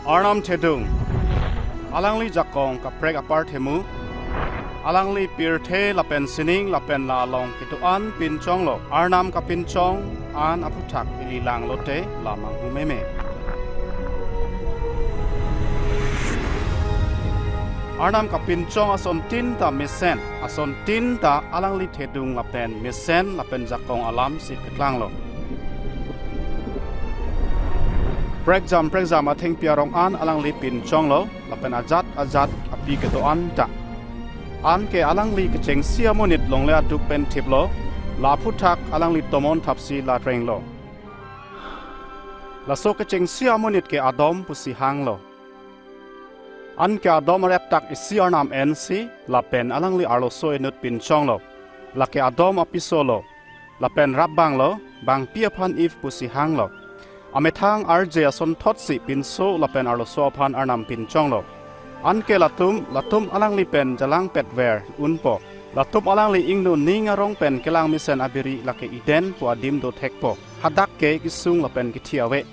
Arnam Thedung Alangli Jakong Kaprek Apart Hemu Alangli Pirte Lapen Sining Lapen La Long Kituan Pinchong Lo Arnam Kapinchong An Aputak Ililang Lote Lamang Humeme Arnam Kapinchong Asontin Ta Misen Asontin Ta Alangli Thedung Lapen Misen Lapen Jakong Alam Si Kelang Lo Prekjam Atheng Piarong An Alangli Pinchong Lo Lapen Ajat Api Kituan Ta An ke Alangli Kecheng Sia Monit Long Le Atuk Pen Tip Lo La Putak Alangli Tomon Tapsi La Reng Lo Laso Kecheng Sia Monit ke Adom Pusi Hang Lo An ke Adom Rep Tak Isi Arnam NC Lapen Alangli Arloso Enut Pinchong Lo La ke Adom Apiso Lo Lapen Rabbang Lo Bang Piapan If Pusi Hang Lo Methang RJ Ason Totsi Pinso Lapen Arloso Aphan Arnam Pinchong Lo Anke latum alangli pen jalang petwer unpo latum alangli ingnu ningarong pen kelang misen abiri lake iden po adim do thekpo hadak ke kisung lapen kithiawe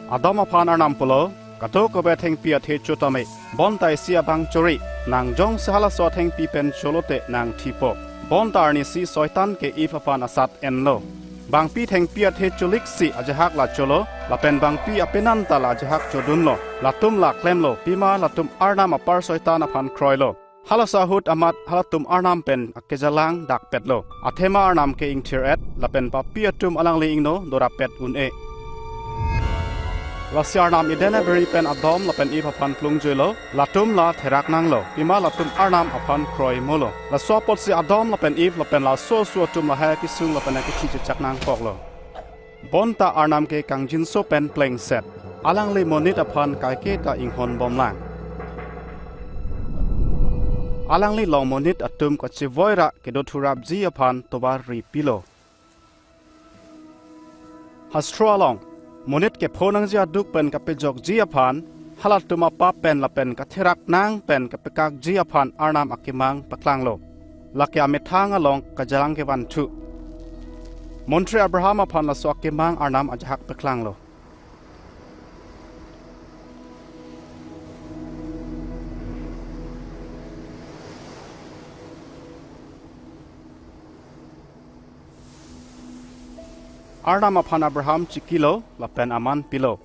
Adom Aphan Arnam Polo kato ko be theng pia the chotame bontai sia bang chori nang jong sahala so theng pi pen cholote nang thipo bontar ni si soitan ke if Aphan asat enlo bang pi theng pia the cholik si ajahak la cholo lapen bang pi apenan ta la ajahak chodun lo latum la klem lo pima latum arnam apar soitan Aphan kroi lo halasa hut amat halatum arnam pen akejalang dak pet lo athema arnam ke ing thir et lapen pa pi atum alang le ing no dora pet un e lasi arnam idena beri pen adom lapen if Aphan plung jelo latum la therak nang lo pima latum arnam Aphan kroi molo la so pot si adom lapen if lapen la so tum la ha kisung lapen ki chi chak nang pok lo bonta arnam ke kangjin so pen pleng set alang le monit Aphan kai ke ta ing hon bom lang alang le long monit atum ko chi voira ke do thurap ji Aphan tobar ri pilo hastro along monit ke phonang ji aduk pen ka pe jok ji Aphan halat tuma pa pen la pen ka therak nang pen ka pe kak ji Aphan arnam akimang paklang lo lakya methang along ka jalang ke wan thu Montri Abraham Aphan la so akimang arnam ajhak paklang lo Arnam Aphan Abraham chikilo lapen aman pilo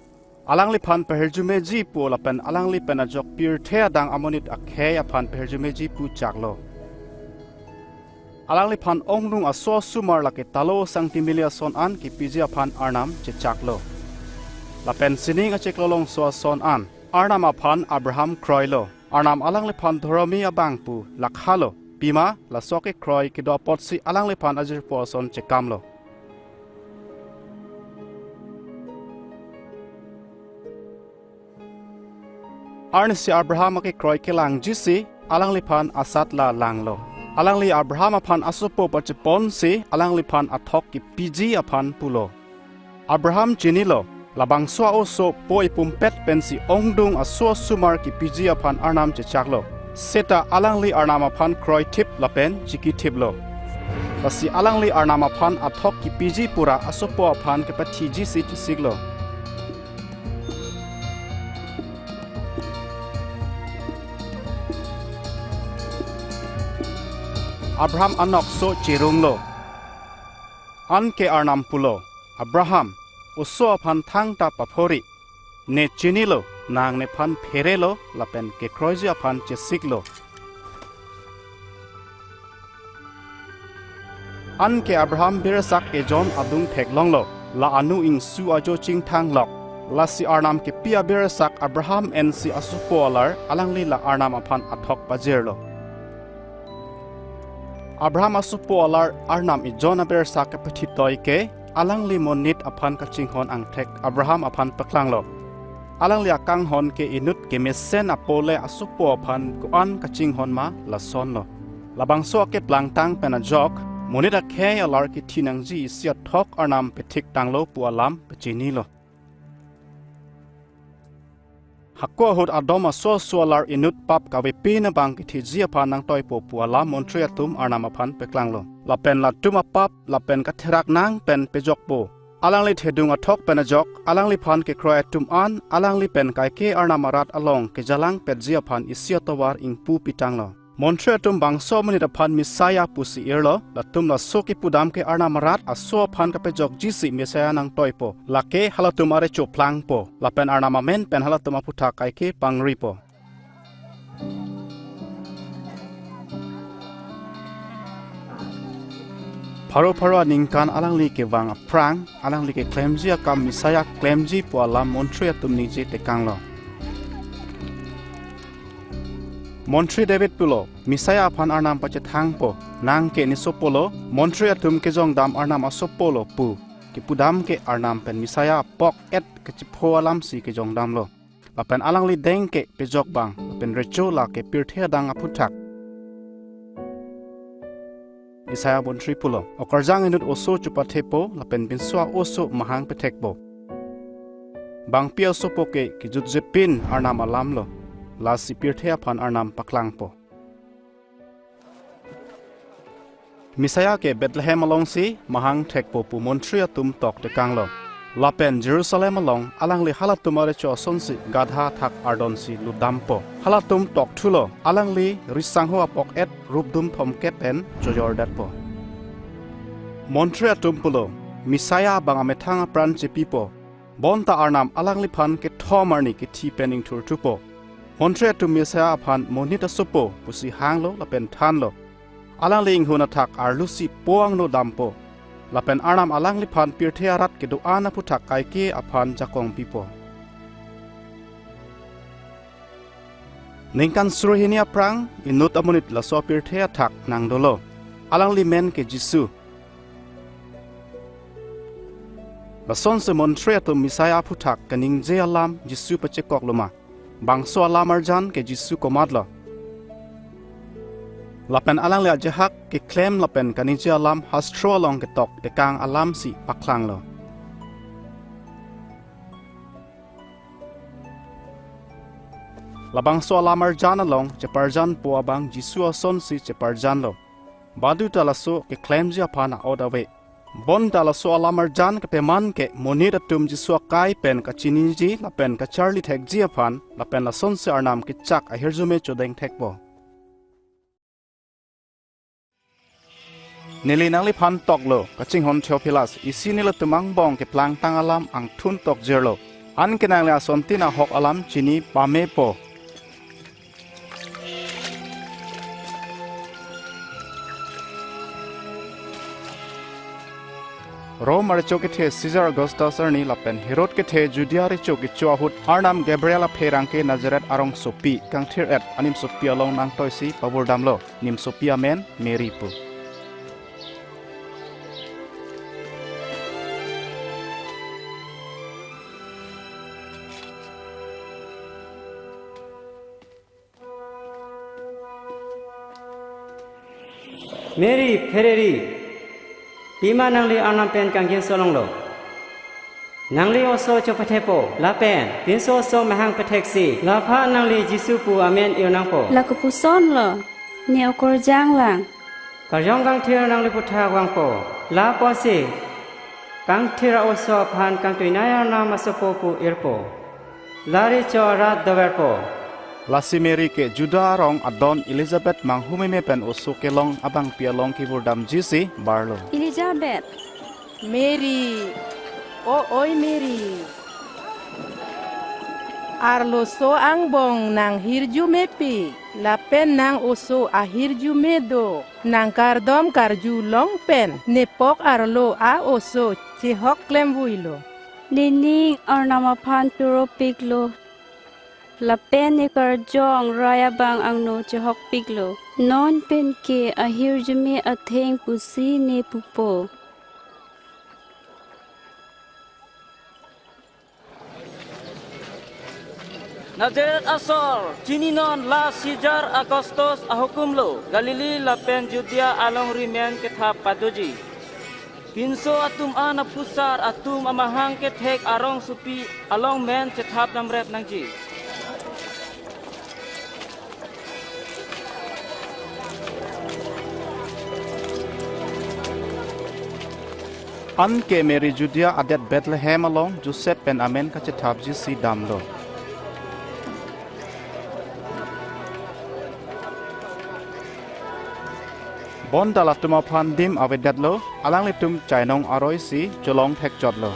alangli phan peherjume ji pu lapen alangli pen ajok pir the dang amonit akhe Aphan peherjume ji pu chaklo alangli phan ongrung aso sumar lake talo sangtimilia son an ki piji Aphan arnam che chaklo lapen sining a cheklolong so son an arnam Aphan Abraham kroilo arnam alangli phan dhoromi abang pu lakhalo pima la soke kroi ki do potsi alangli phan ajir po son chekamlo Arnisi Abraham ke kroi kelang jisi alangli phan asat la langlo alangli Abraham Aphan asupo pachipon si alangli phan athok ki piji Aphan pulo Abraham chinilo labang swa oso poi pumpet pensi ongdung aso sumar ki piji Aphan arnam che chaklo seta alangli arnam Aphan kroi tip lapen chiki tiplo pasi alangli arnam Aphan athok ki piji pura asupo Aphan ke pathi ji si siglo Abraham anok so chirung lo an ke arnam pulo Abraham uso Aphan thang ta paphori ne chinilo nang ne phan pherelo lapen ke kroji Aphan chesiklo an ke Abraham birasak ke John adung theklong lo la anu ing su ajo ching thang lok lasi arnam ke pia birasak Abraham nc asupolar alangli la arnam Aphan athok pajirlo Abraham asupo alar arnam I John abersa ke petitoi ke alangli monit Aphan kachinghon angthek Abraham Aphan paklang lo alangli akang hon ke inut ke mesen apole asupo Aphan kuan kachinghon ma lason lo labang so ke plangtang penajok monit akhe alar ki thinang ji sia thok arnam petik tanglo pu alam pechini lo Hakko hot adoma so solar inut pap kawe pina bang ki ji Aphan nang toy po pu alam montria tum arnam Aphan peklang lo lapen la tuma pap lapen ka therak nang pen pejok po alang li thedung athok penajok alang li phan ke kroy tum an alang li pen kai ke arnam arat along ke jalang pedzia phan isya tawar ingpu pitang lo montre tum bangso mani da phan misaya pusi irlo la tum la soki pudam ke arnam arat aso phan ka pejok jisi mesaya nang toipo la ke halatum are choplang po la pen arnam amen pen halatum aputha kai ke pangri po Paro ningkan alang li ke wang aprang alang li ke klemji akam misaya klemji po alam montre tum nije tekang lo montre David pulo misaya aphan arnam pache thang po nang ke nisopolo montre tum ke jong dam arnam asopolo pu ke pudam ke arnam pen misaya pok et ke chipho alam si ke jong dam lo apen alang li deng ke pejok bang apen recho la ke pirthia dang aputhak Isaya bon tripulo okarjang inut oso chupathepo lapen binswa oso mahang petekbo bang pia sopo ke kijut jepin arnam alam lo lasi pirthea phan arnam paklang po misaya ke Bethlehem along si mahang thekpo pu montria tum tok te kanglo lapen Jerusalem along alang li halatum are cho sonsi gadha thak ardon si ludampo halatum tok thulo alang li risangho apok et rupdum thomke pen jojor datpo montria tumpulo misaya banga methang pran chepipo bonta arnam alang li phan ke thomarni ke thi pening thur tupo montria tum misaya phan monita sopo pusi hanglo lapen thanlo alang li inghuna thak arlusi poang no dampo lapen arnam alang li phan pirthea rat ke do ana puthak kai ke aphan jakong pipo ningkan surohinia prang inut amonit laso pirthea thak nangdolo alang li men ke Jisu lason se montre to misaya puthak kaning je alam Jisu pache kokloma bangso alam arjan ke Jisu komadlo lapen alang le ajahak ke klem lapen kanije alam hastro along ke tok ekang alam si paklang lo labang so alam arjan along cheparjan po abang Jisu ason si cheparjan lo badu talaso ke klem ji apana odawe bon talaso alam arjan ke peman ke monira tum Jisu kai pen ka chiniji lapen ka charli thek ji aphan lapen la son se arnam ke chak ahirjume chodeng thekbo nili nangli phan toklo kaching hon theophilas isi nila tumang bong ke plang tang alam ang thun tok jerlo an ke nangli asonte na hok alam chini pame po Rome archo ke the Caesar Augustus arni lapen Herod ke the Judea archo ke chuahut arnam Gabriela pherang ke Nazareth arong sopi kang thir et anim sopi along nang toisi paburdam lo nim sopi amen Mary pu Mary Ferreri Pima Nangli arnam pen kangkin solong lo Nangli oso chopathepo lapen pinso so mahang patheksi lapha Nangli Jisu pu amen ionangpo Lakupuson lo neo korjang lang Karjong kang thir Nangli putha wangpo la posi kang thira oso phan kang tuinaya nam asopo pu irpo lari cho arat doverpo lasi Mary ke Juda rong adon Elizabeth manghume me pen oso kelong abang pialong ki burdam jisi barlo Elizabeth Mary oi Mary arlo so ang bong nang hirju mepi lapen nang oso ahirju medo nang kardom karju long pen nepok arlo a oso chihok klembuilo Nining ornamaphan turo piklo lapen ni karjong raya bang ang no chihok piklo non pen ke ahirjume atheng pusi ne pupo Nazareth asor chininon la Caesar Augustus ahukumlo Galili lapen Judea along rimen ketha padoji pinso atum ana pusar atum amahang kethek arong supi along men chethap namret nangji อันเกเมริจูเดียอเดดเบธเลเฮมอลองจูเซปเป็นอเมนกัจทับจิสีดำโลบอนตลาดตุมาพันดิมอเวดัดโลอลังเลตุมใจนองอร่อยสีจลองแท็กจอดโล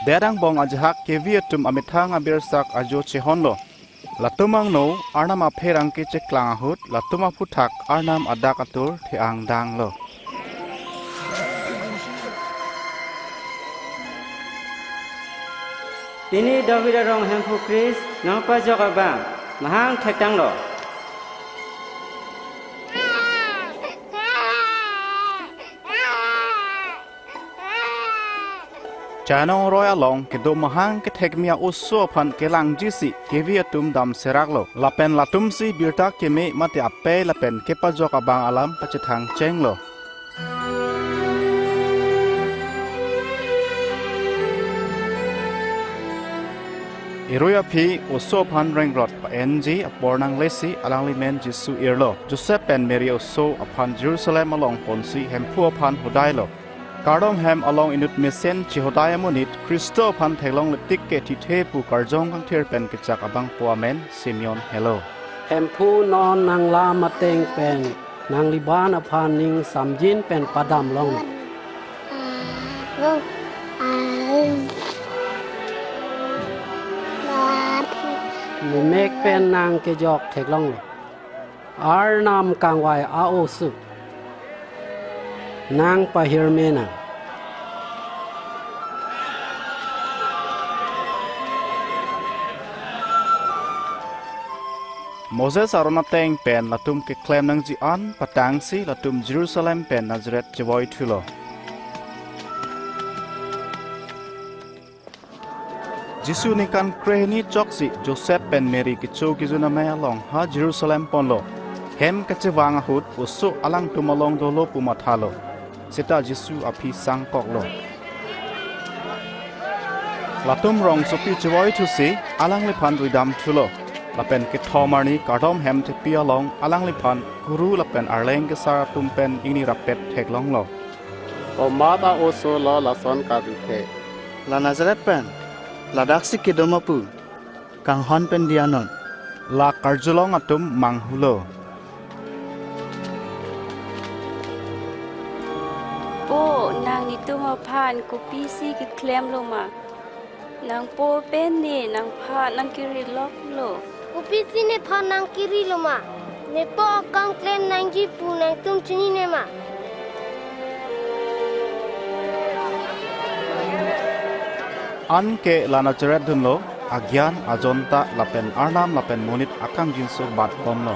เดรังบองอาจหักเกวียตุมอเมทังอเบรสักอาโจเชฮอนโลลัตุมังโนอาร์นามาเพรังเกเจกลางหุดลัตุมาพุทักอาร์นามอดากอตุรที่อังดังโลทีนี้ดาวิดร้องแฮมฟูคริสน้องป้าจอกบ้างมาหางแท็กตังโลจานองรอยอลองque do mahang que tek mia usso phan kelang jisi ke via tum dam serak lo lapen latum si birta ke me mate ape lapen ke pa jok abang alam pachethang cheng lo Iroya phi usso phan rengrot pa NG apornang lesi alang limen Jisu irlo Joseph pen Mary usso aphan Jerusalem along ponsi hempu aphan hudai lo KARDOM hem along inut mesen chihodaya monit Kristo phan thailong letik ke thi the pu karjong kang ther pen ke chak abang puamen Simeon hello hem phu non nang la ma teng pen nang li ban aphan ning samjin pen padam long ni mek pen nang ke jok thek long ar nam kang wai a o su nang pa hirmena Moses arona teng pen latum ke kelem nang ji an patang si latum Jerusalem pen Nazareth jewoi thulo Jisu ni kan kreni choksi Joseph pen Mary ki cho ki juna me along ha Jerusalem ponlo hem ka chewang hut usu alang tumalong dolo pumathalo Seta Jisu api sangkok lo Latum rong sopi jewoi thu si alang le phan ridam thulo Lapen ke thomarni KARDOM hem te pia long alang le phan guru lapen arleng ke sara tum pen ini rapet thek long lo O matha oso lo lason karbi the La Nazareth pen La daksi kedam pu kang hon pen dianon La karjolong atum manghulo po nang itu ma phan ko pisi ki klem lo ma nang po pen ni nang pha nang kiri lok lo Upisi ne pha nang kiri lo ma ne po kang klen nang ji pu nang tum chini ne ma An ke la Nazareth dun lo agyan ajonta lapen arnam lapen monit akang jinso bat pom lo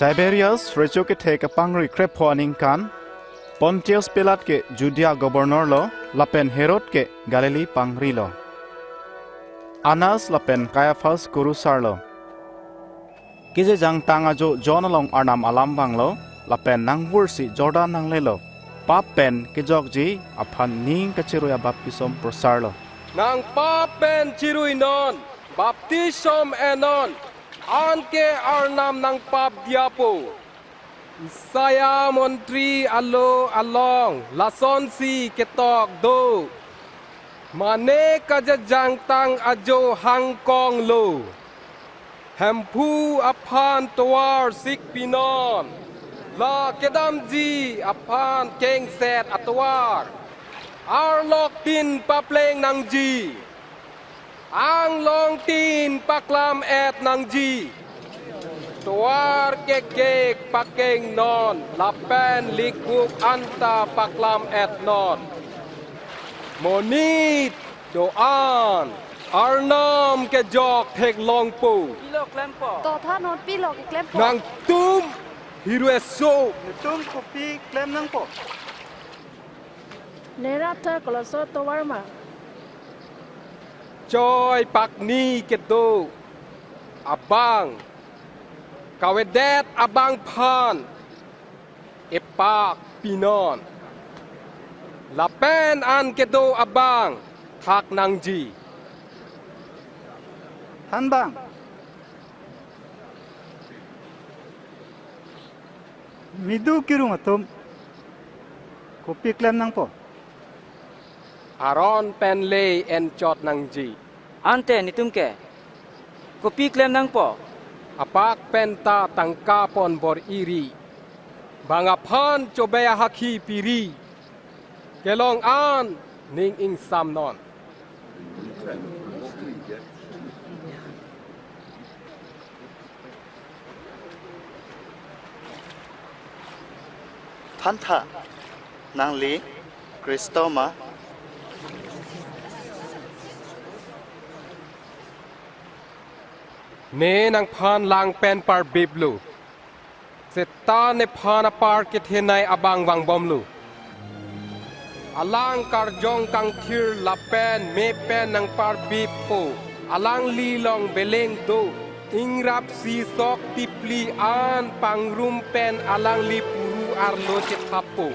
Tiberius rejo ke the kapangri krepo aning kan Pontius Pilate ke Judea governor lo lapen Herod ke Galilee pangri lo Anas lapen Caiaphas guru sar lo Kije jang tanga jo John along arnam alam bang lo lapen nangbur si Jordan nang le lo pap pen ke jok ji aphan ning ka chiroya baptisom prosar lo Nang pap pen chirui non baptisom enon Anke arnam nang pap diapo Saya montri alo along lason si ketok do Mane kajajang tang ajo hangkong lo Hempu aphan toar sik pinon La kedam ji aphan keng set atwar Arlok tin papleng nang ji Ang long tin paklam et nang ji tuar kekek pakeng non lapen likuk anta paklam et non monit doan arnam ke jok thek long pu Kilo kelem po. to tha non pi lo ke klem po nang tum hiru eso tum kopi klem nang po. ne rap tha kolo so to war ma joy pak ni ke tu abang kawedet abang phan epak pinon lapen an ke tu abang thak nang ji Han bang. Midu kirung atum. Kopi klem nang po. aron pen le en chot nang ji Ante nitum ke. Kopi kelem nang po. apak penta tangka pon bor iri bangaphan chobaya hakhi piri kelong an ning ing sam non Than tha. Nangli. Kristoma. ne nang phan lang pen par biblu seta ne phan apar ke thenai abang wang bomlu alang karjong kang thir lapen me pen nang par bib po alang li long beleng do ingrap si sok tipli an pangrum pen alang li puru arlo chethapo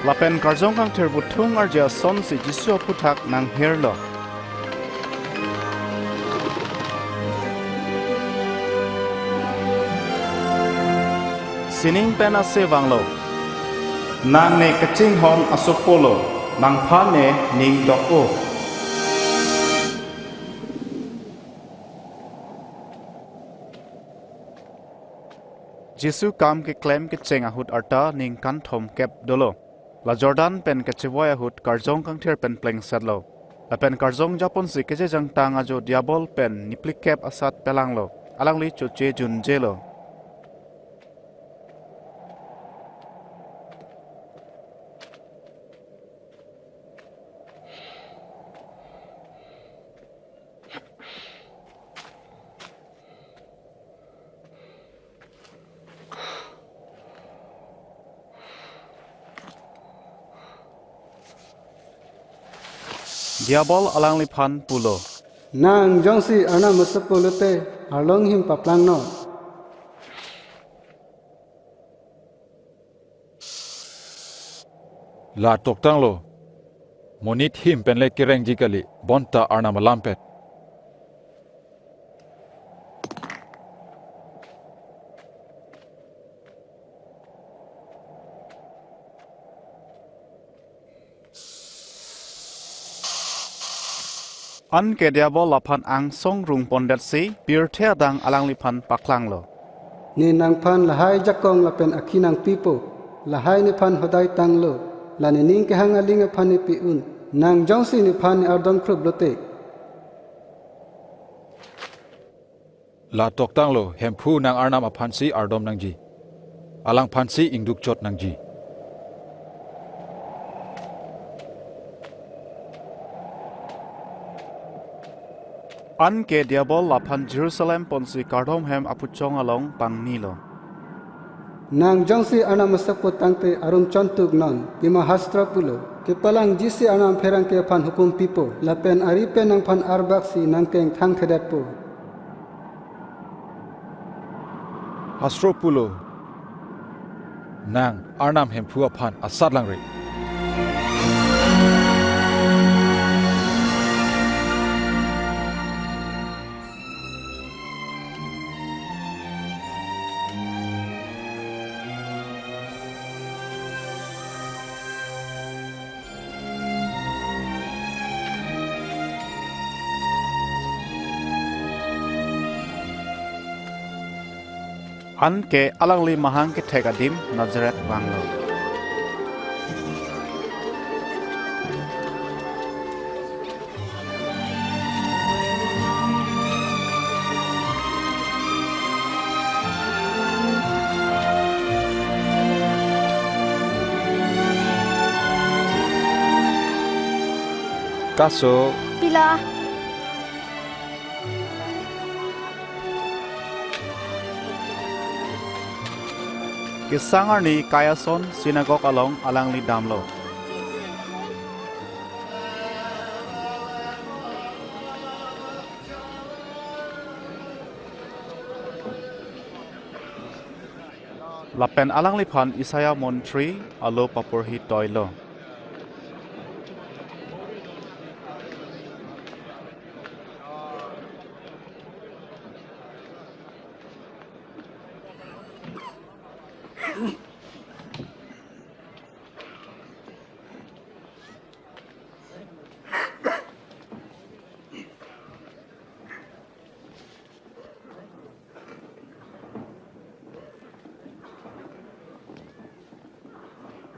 Lapen karjong kang terbutung arja son si Jisu putak nang herlo. Sining pen ase wanglo. Nang ne kaching hon asopolo. Nang phan ne ning dok o. Jisu kam ke kelem ke cheng ahut arta ning kan thom kep dolo. La Jordan pen ke chivoy ahut karjong kang ther pen pleng setlo. La pen karjong japon si keje jang tang ajo diabol pen niplik kep asat pelang lo. Alang li chu che jun jelo. Diabol alang li phan pulo. Nang jongsi ana masapulute arlong him paplang no. La tok tang lo. Monit him pen le kireng jikali bonta arna malampet. An ke diabol lapan ang song rung pondet si bir thea dang alang li phan paklang lo. Ni nang phan lahai jakong lapen akinang pipo. Lahai ni phan hodai tang lo. Lani ning ke hangaling phan ni piun. Nang jongsi ni phan ni ardom krub lote. La tok tang lo hempu nang arnam aphan si ardom nang ji. Alang phan si ingduk chot nang ji. An ke diabol lapan Jerusalem ponsi KARDOM hem apuchong along pang nilo. Nang jongsi ana masapo tangte arum chontuk non. Ima hastra pulo. Kepalang jisi anam perang ke phan hukum pipo. Lapen aripe nang phan arbaksi nang keng thang thedat po. Hastro pulo. Nang arnam hempu aphan asat lang ri. an ke alangli mahang ke thekadim Nazaret wanglo. Kaso Pila. Kisangar ni kayason sinagok along alangli damlo. Lapen alangli phan Isaya Montri alo papurhi toilo.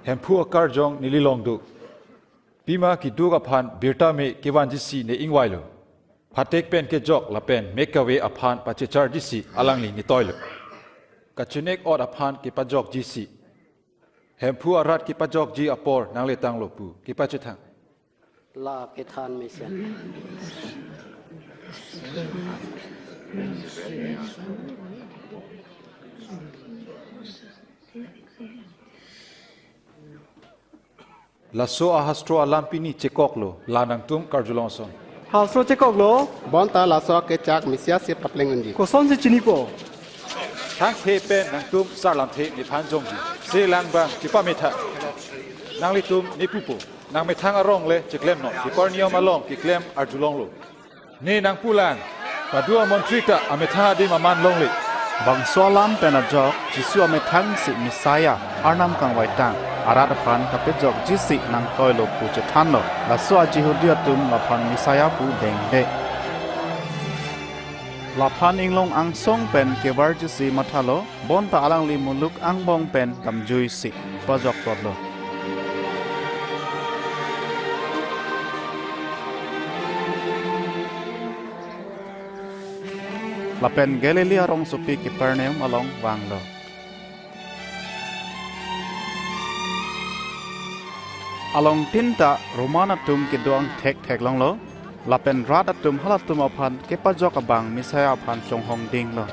hempu akar jong nili long du. Pima ki du aphan birta me kewan jisi ne ingwailo. Patek pen ke jok lapen make away aphan pachechar jisi alangli ni toilo. Kachunek od aphan ki pajok jisi. Hempu arat ki pajok ji apor nang le tang lopu ki pachetang. La ke than me sian. Laso ahastro alampini chekoklo lanang tum karjulong son. Hasro cekok lo. Bonta laso ke chak misia se papleng unji. Koson se chini po. Thang the pen nang tum sarlam the ni phan jong ji. Se lang bang ki pa metha. Nang li tum ni pupo. Nang methang arong le cheklem no. Ki porniom along ki klem arjulong lo. Ni nang pulang. Padua montrita ametha di maman long le. Bang solam penajok Jisu methang si Messiah arnam kang waitang arat aphan kapejok jisi nang toilo pu chethanlo laso ajihudia tum laphan Messiah pu dengde laphan inglong angsong pen kebar jisi mathalo bonta alangli muluk angbong pen kamjui si pajok todlo lapen Galilea rong supi Capernaum along wanglo. Along tinta Romana tum ke doang tek long lo. Lapen rada tum halatum aphan ke pajok abang Messiah aphan chong hong ding lo.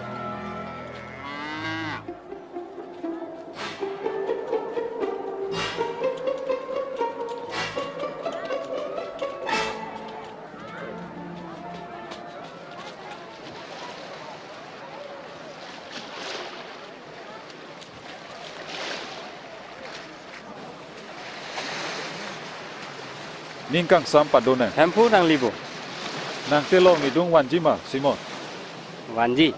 Ningchepangsam padona. Hempu nang libo. Nang telong ni dung wanji ma Simon. Wanji.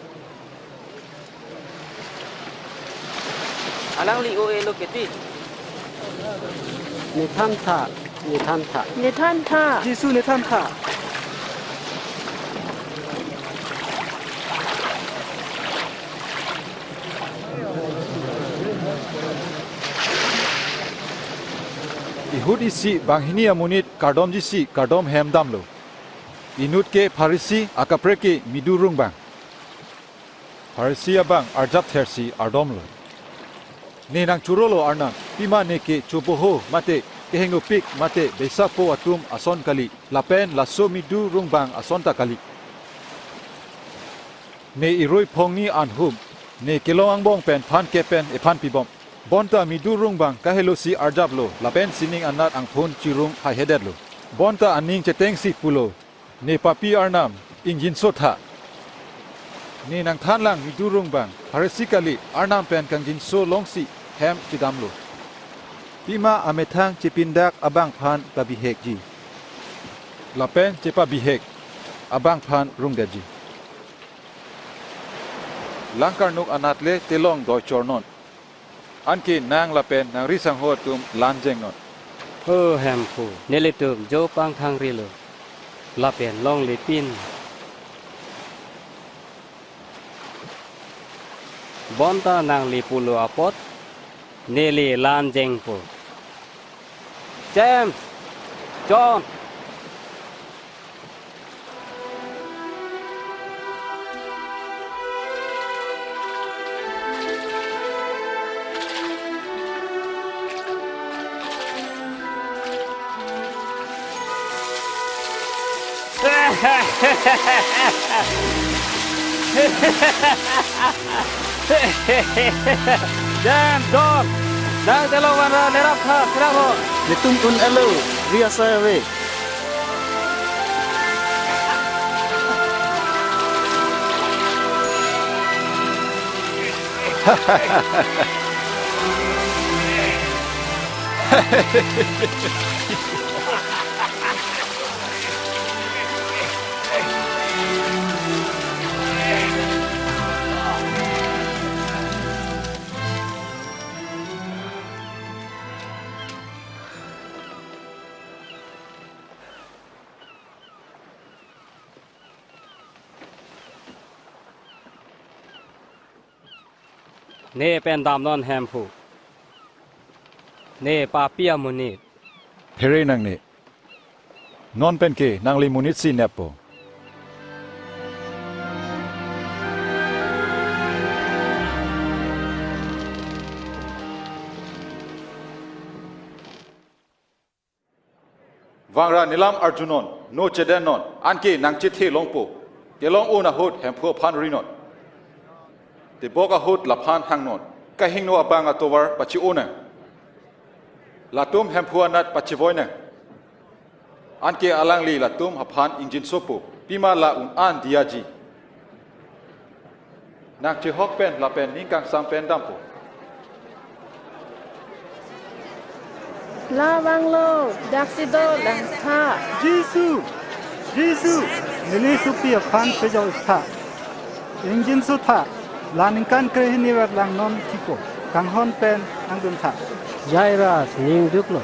Alangli o elo keti. Nithan tha. Nithan tha. Jisu ne tham tha. Ihud isi banghini amunit KARDOM jisi KARDOM hem damlo. Inut ke Pharisi akapreke midurung bang. Pharisi abang arjap thersi ardom lo. Ne nang churolo arna pima ne ke chupoho mate kehengo pik mate besapo atum ason kali lapen laso midurung bang asonta kali. Ne iroi phongni anhum ne kelong bong pen phan ke pen ephan pibom. Bonta midurung bang kahelosi arjablo lapen sining anat angphun chirung hai hedetlo. Bonta aning chetengsi pulo ne papi arnam injin sotha. Ne nang thanlang midurung bang Pharisically arnam pen kangjin so longsi hem chidamlo. Pima amethang chipindak abang phan babihek ji. Lapen chepa bihek abang phan rungdeji. Langkarnuk anatle telong doi chornon. Anki nang lapen nang risang ho tum lanjeng non. Ho hempu. Nelitum jo pang thang rilo. Lapen long lipin. bonta nangli pulu apot nili lan jengpo James John Jam John nang telawan ra nerap kha siramo Litum un elo, ria saya we.เน่เป็นดามนอนแฮมพูเน่ปาเปียมุนิ เพเรนังนี่นอนเป็นเกนางลีมุนิตซีเนปโปวังรานิลามอาร์จุนอนโนเจเดนนอนอันเกนางจิตเทลงโปเกลองโอนาโฮดแฮมพัวพันรีนอนเดบอกาโฮดลับพันหังนอนกะหิงโนอบังอตัววาร์ปัจจิโอนังลาตุมแฮมพัวนัดปัจจิโวยนังอันเกอลังลีลาตุมหับพันอินจินโซโปปีมาลาอุนอันดิอาจีนักเจฮอกเป็นลาเป็นนิงกังซัมเป็นดัมโปลาวังโลดักซิโดลังท่า Jisu nili supi aphan pejo tha engine su tha laning kan krehini wak lang non tipo kang hon pen angdun tha Jairus ning duklo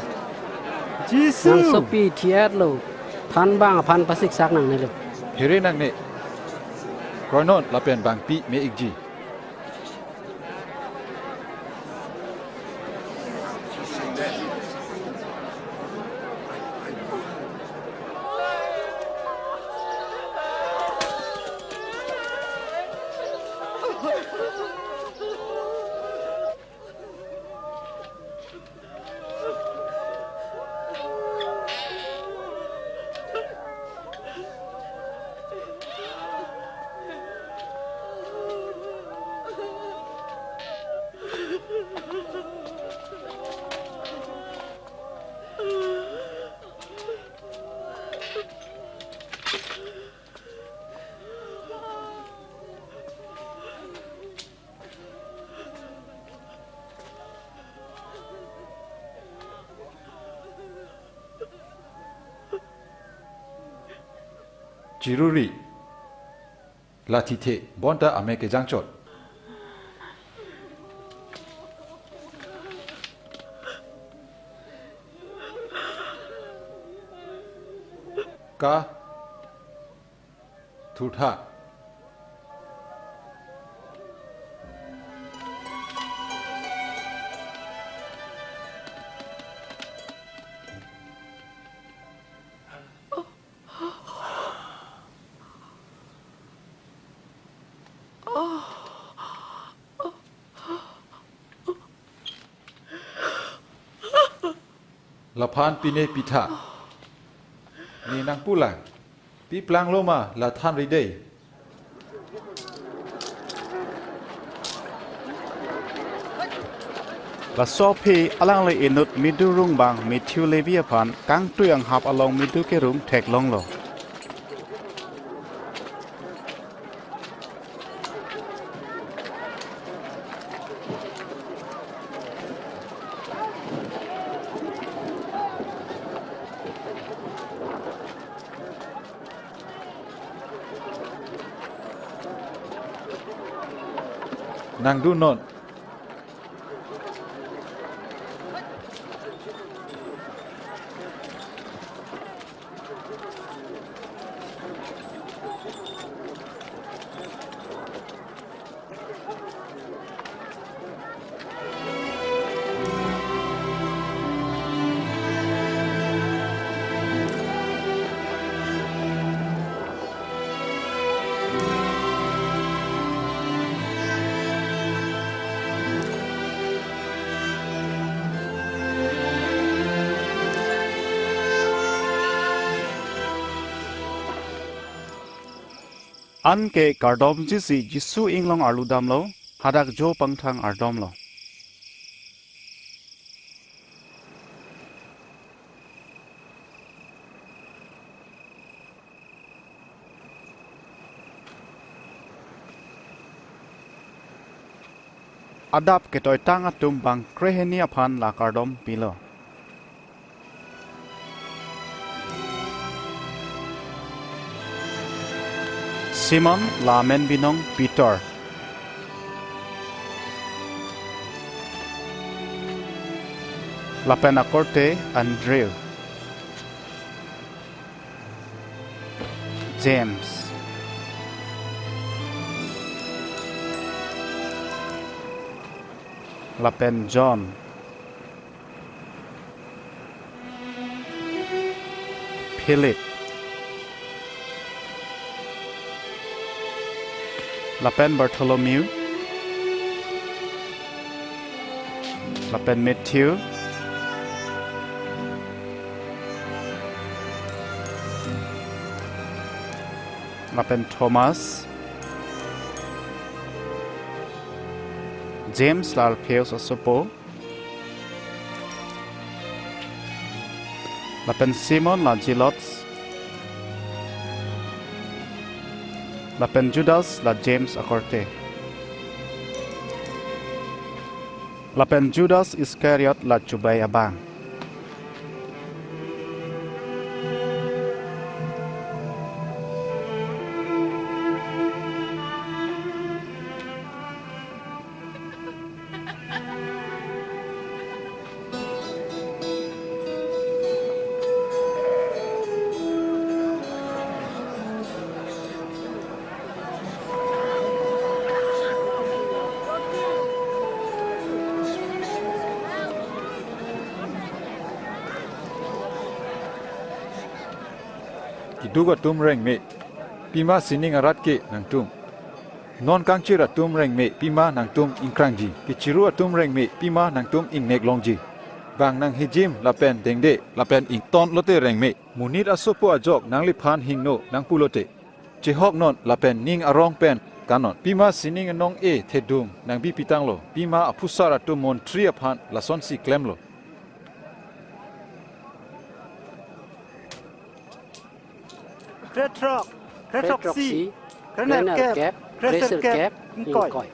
Jisu nang sopi thiat lo phan bang phan pasik sak nang ne lo เฮเรนังนี่กรอนอนลาเป็นบางปีเมอีกจีจิรุรีลาทิเทบอนตาอเมเกจังจดกาทุธาละพานปีเนปิธานี่นางปูหลังปีปลางโลมาละท่านริเดย์ละโซพีอลังเลยอินุดมิดูรุงบางมิทิวเลวียพันกังตุยังหับอลองมิดูเกรุงเทกลงโลนางดูนน An ke KARDOM Jisu inglong arludam lo, hadak jo pangthang ardom lo. Adap ke toy tang atum bang kreheni aphan la KARDOM pilo. Simon lamen binong Peter. Lapen akorte Andrew. James. Lapen John. Philip. Lapen Bartholomew. Lapen Matthew. Lapen Thomas. James Lalpeus Osopo. Lapen Simon Lajilots. Lapen Judas la James akorte. Lapen Judas Iscariot la Jubay abang. Kiduga tum reng me, pima sining arat ke nang tum. Non kangchira tum reng me, pima nang tum ingkrangji. Kichiru tum reng me, pima nang tum ing nek longji. Bang nang hijim lapen dengde, lapen ing ton lote reng me. Munit asopo ajok nang lipan hing no nang pulote. Chehok non lapen ning arong pen kanon. Pima sining anong thedum nang bi pitang lo. Pima apusara tum mon tri aphan lason si kelem lo. Kretrok, kretrok si, Krener kep, Kreser kep, Ingkoi.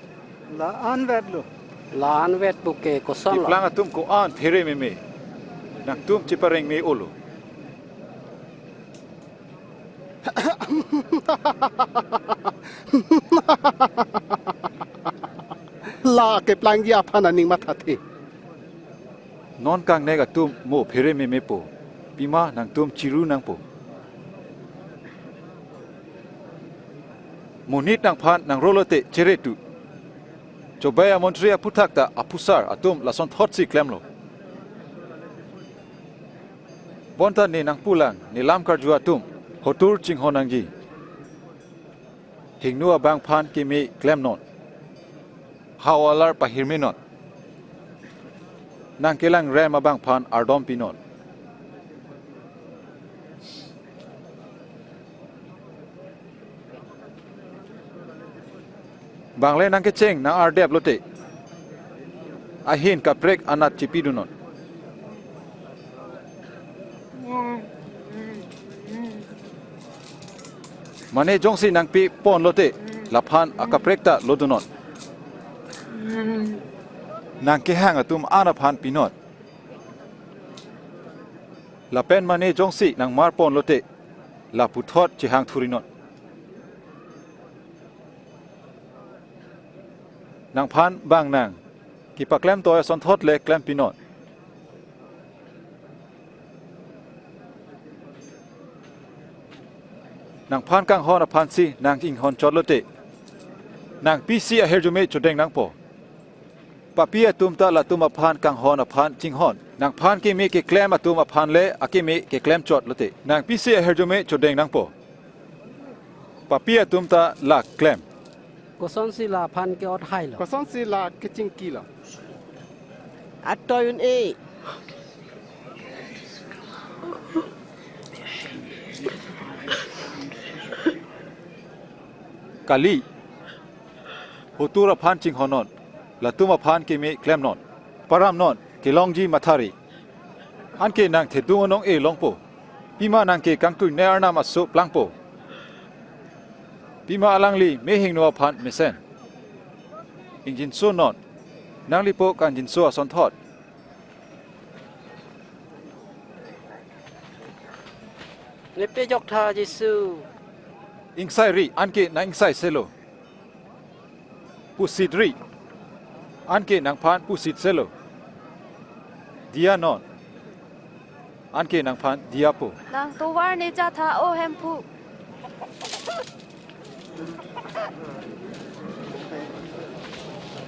La anvet lo. La anvet buke koson lo. Tiplang atum ko an phere me. Nang tum cipareng me olo. La ke plangi aphan aning matha the. Non kang nega tum mo phere me po. Pima nang tum ciru nang po. Munit nang phan nang rolote cheretu. Cobaya montria putakta apusar atum lason thotsi klemlo. Bonta ni nang pulang ni lam karju atum hotur ching honangji. Hingnua bang phan kimi klem non. Hawalar pahirminon. Nang kelang rem abang phan ardom pinon. Bangle nang keceng nang ardep lote. Ahin kaprek anat cipidunon. Mane jongsi nang pi pon lote. Laphan akaprekta lodunon. Nang kehang atum anaphan pinot. Lapen mane jongsi nang marpon lote. Laputhot cihang thurinon. Nang phan bang nang kipaklem toy son thot le klem pinot. Nang phan kang hon aphan si nang ing hon chot lote. Nang pc a herjume chodeng nang po. Papia tumta la tum aphan kang hon aphan ching hon. Nang phan ki me ke klem atum aphan le akime ke klem chot lote. Nang pc a herjume chodeng nang po. Papia tumta la klem. Koson si la phan ke ot hai lo. Koson si la keching kilo. Atoyun e. kali hutura phan ching honon latuma phan ke me klem non param non ke longji mathari anke nang thedu onong e longpo pima nang ke kangtu nearna ma so plangpo pima alangli me hingno phan mesen injin so non nangli po kan jin so ason thot Lepe jok tha Jisu. insai ri anke na insai selo pusit ri anke nang phan pusit selo dia non anke nang phan dia po Nang tuwar ni cha tha o hem phu.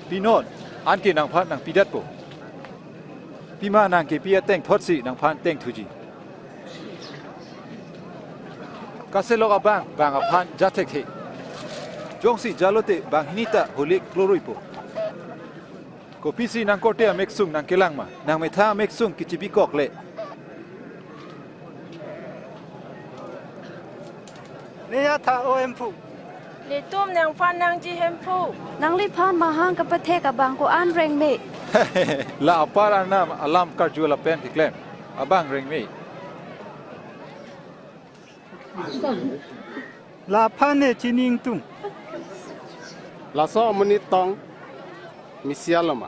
pinon anke nang phan nang pidat po pima nang ke pia teng thot si nang phan teng thuji kaselo abang bang aphan jatek he jongsi jalote bang hinita holik kloroi po ko pisi nang kote ameksung nang kelang ma nang metha ameksung kichibi kok le Neya tha o em phu. Le tum nang phan nang ji hem phu. Nangli phan mahang ka pathe ka bang ko an reng me. la apara nam alam karju lapen ki klem abang reng me Lapan ne chining tung. laso menitong misialoma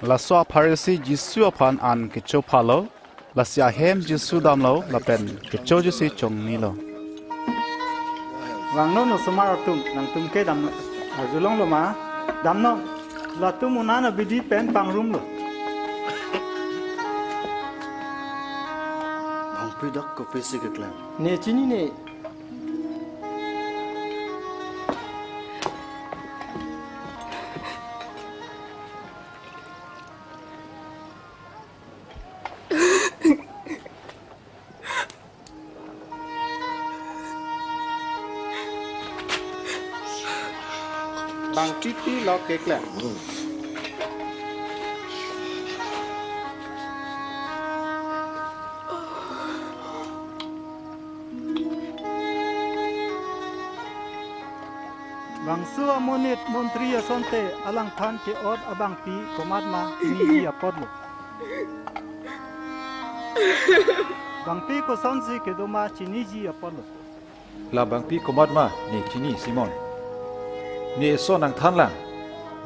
laso pharisi Jisu aphan an kicho phalo lasya hem Jisu damlo lapen kicho jisi choningri lo Wang no no samar tum nang tum ke dam azulong lo ma dam no la tum unana bidi pen pang rum lo. Bang pidak ko pesi ke kelem. Ne chini ne. bang pipi lo ke klem Bang su amonit montri asonte alang phan ke od abang pi komat ma ni apod lo. Bang pi ko sonsi ke doma chini ji apod lo. la bang pi komat ma ni chini simon ni so nang than lang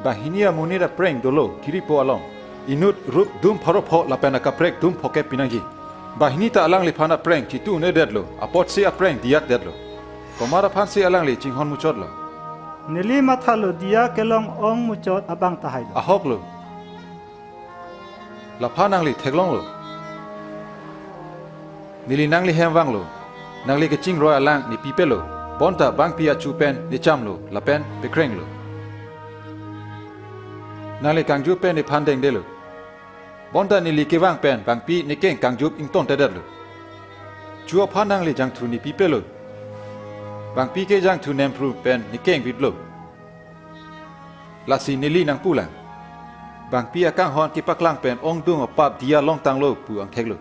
ba hinia munira preng dolo kiri po along inut rup dum pharo pho la pena ka prek dum phoke pinangi ba hinita alang li phana preng chi tu ne dedlo apot si a preng diak dedlo komara phan si alang li chinghon muchot lo Nili matha lo dia kelong ong muchot abang tahai lo. ahok lo la phanang li theglong lo nili nangli hemwang lo nangli ke ching roya lang ni pipelo bonta bang pia chupen ni chamlo la pen pe kreng lo nangli kangju pen ni phandeng de lo bonta ni li ke wang pen bang pi ni keng kangju ing ton te det lo chuo phanang li jang thu ni pipelo bang pi ke jang thu nem pru pen ni keng vit lo lasi nili nang pulang bang pi akang hon ki paklang pen ong dung apap dia long tang lo pu ang thek lo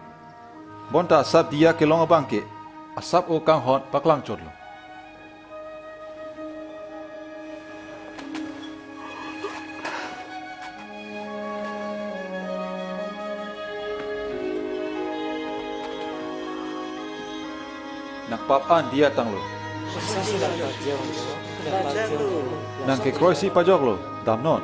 bonta sab dia ke long abang ke asap o kang hon paklang chot lo nak pap an dia tang lo nang ke kroisi pajok lo dam non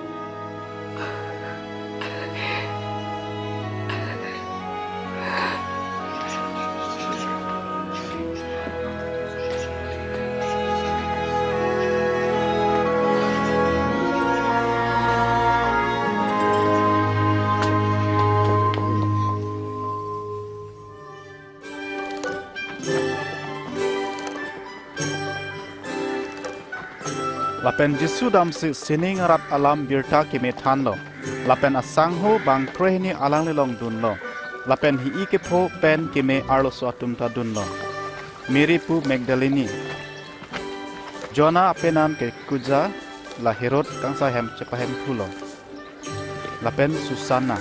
lapen Jisu dam si sining arat alam birta ki methan lo lapen asang ho bang prehni alang le long dun lo lapen hi ke pho pen ki me arlo so atum ta dun lo Mary pu Magdalene Jona apenan ke kuja la Herod kangsa hem chepahem phulo lapen Susana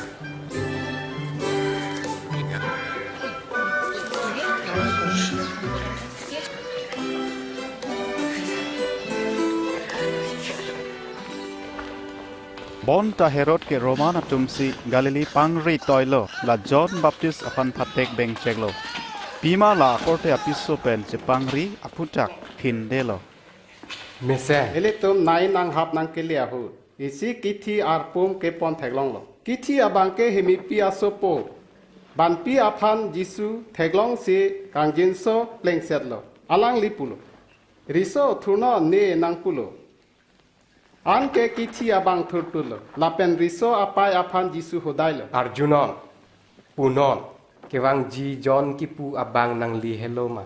Bon ta Herod ke Roman atumsi Galili pangri toilo la John Baptist aphan phatek beng cheklo. Pima la korte apiso pen che pangri aputak phindelo. Mese. Ele tum nai nang hap nang kelia hu. Isi kiti arpum ke pon theglong lo. Kiti abang ke hemi pia sopo. Ban pi aphan Jisu theglong si kangjin so pleng set lo. Alang lipulo. Riso thuno ne nang pulo. An ke kiti abang thurtulo. Lapen riso apai aphan Jisu hodailo. Arjunon. Punon. Kewang ji John kipu abang Nangli hello ma.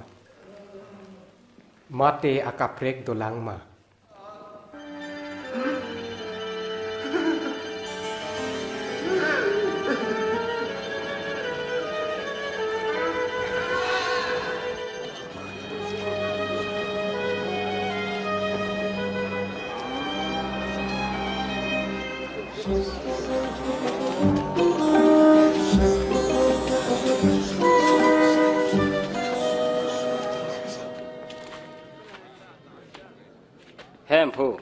Mate akaprek dolang ma. Hem phu.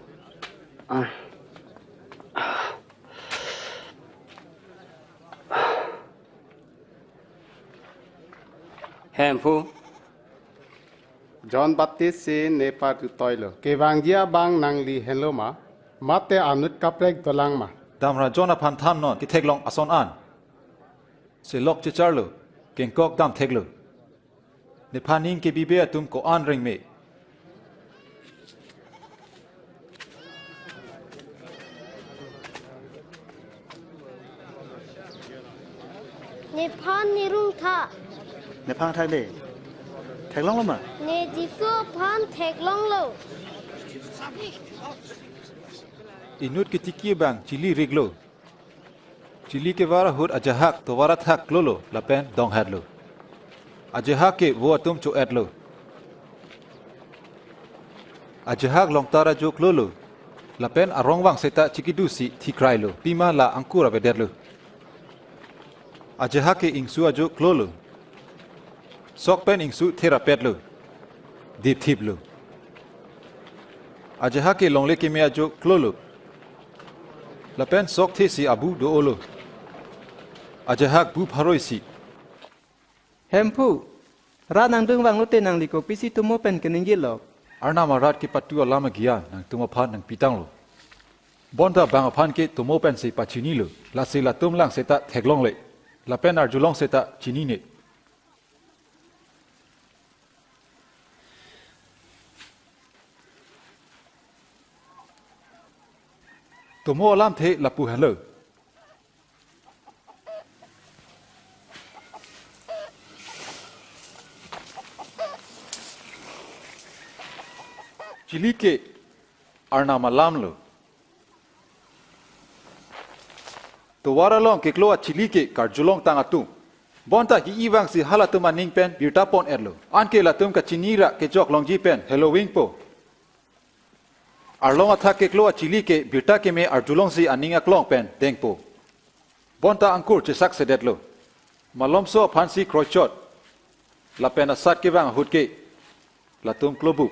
Hem phu. John Baptist si nepa tu toilo. Kewang dia bang Nangli hello ma. Mate anut kaprek dolang ma. Damra John aphan tham non ki theklong ason an. Se lok che charlo ken kok dam theklo. Ne phaning ke bibe atum ko an ring me. Ne phan ne rung tha. Ne phang thai le. Theklong lo ma. Ne Jisu phan theklong lo. Inut ke tiki bang chili riglo. Chili ke wara hut ajahak to wara thak lolo lapen dong hadlo. Ajahak ke wo atum cho adlo. Ajahak long tara jok lolo. Lapen arong wang seta chikidu si thikrai lo. Pima la angkura vedetlo. Ajahak ke ingsu ajok lolo. Sok pen ingsu therapet lo. Dip thip lo. Ajahak ke longle ke me ajok lolo. Lapen sok the si abu do olo. Ajahak bu pharoi si. Hempu. Ra nang dung wang lote nang liko pisi tumo pen keningil lo. Arna marat ke patu alama gia nang tumaphan nang pitang lo. Bonta bang aphan ke tumo pen se pachini lo. La se la tum lang seta theklong le. Lapen arjulong seta chini ne. Tumo alam the lapu hello. Chili ke arna malam lo. To wara long ke kloa chili ke karjulong tang atum. Bonta ki iwang si halatum aning pen birta pon erlo. Anke latum ka chinira ke jok longji pen hello wing po. Arlong athak ke kloa chili ke birta ke me arjulong si aninga klong pen dengpo. Bonta angkur chesak sedetlo. Malom so phansi krochot. La pen asat ke wang hut ke latum klobu.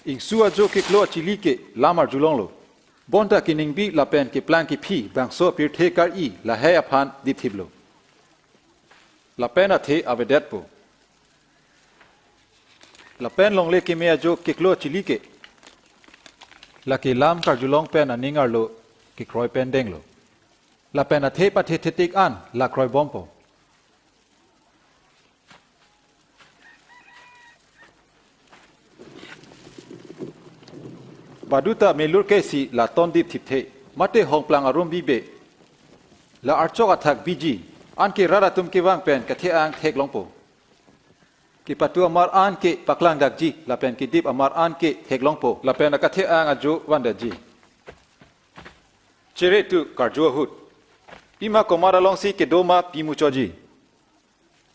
Ingsu ajo ke kloa chili ke lam arjulong lo. Bonta ki ningbi la pen ke plan ki phi bang so pir the kar I la hai aphan dithiblo. La pen athe avedet po. La pen long le ke me ajo ke klo chili ke. La ke lam kar julong pen aningar lo ke kroi pen deng lo. La pen athe pa the thetik an la kroi bompo. Baduta melur ke si la ton dip thip the. Mate hong plang arum bibe. La archok athak biji. An ke rara tum ke wang pen ka the ang thek long po. Ki patu amar an ke paklang dak ji la pen ki dip amar an ke theklong po la pen ka the ang aju wanda ji chere tu karjo hut pima komara long si ke doma pimu choji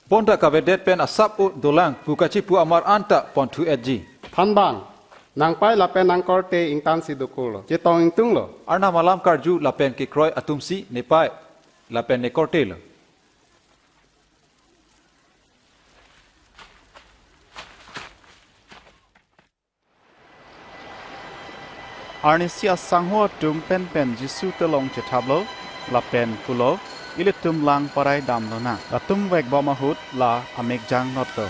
bonda ka vedet pen asap u dolang pukachi pu amar anta pon tu edji Phanbang. Nang pai lapen nang korte ingtan si dukulo. Chetong ingtung lo. arna malam karju la pen ke kroi atumsi ne pai la pen ne korte lo Arnisia sangho tum pen pen Jisu telong chetablo lapen pulo ilitum lang parai damlo na latum wek bomahut la amek jang notlo.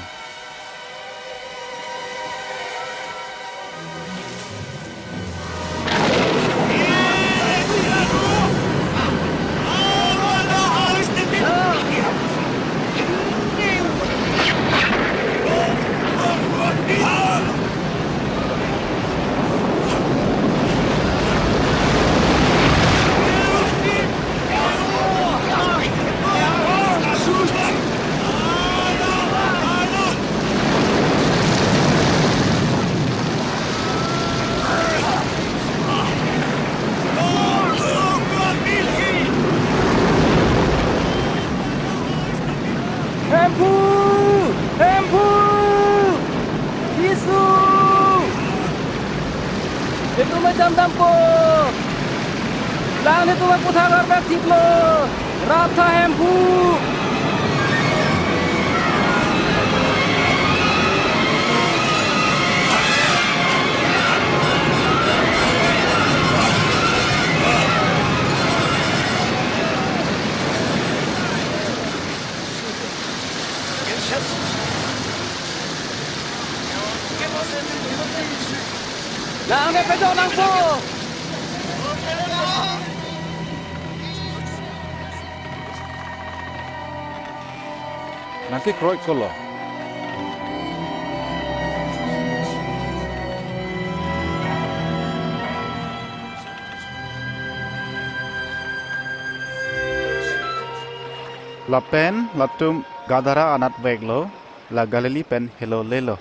Jisu! Itu macam dampo. Lang itu aku thagar baktit lo. Ratha hempu. Lang may pedong lang po. Nangki kroy kolo. Lapen latum gadara anat veglo la Galili pen hello lelo.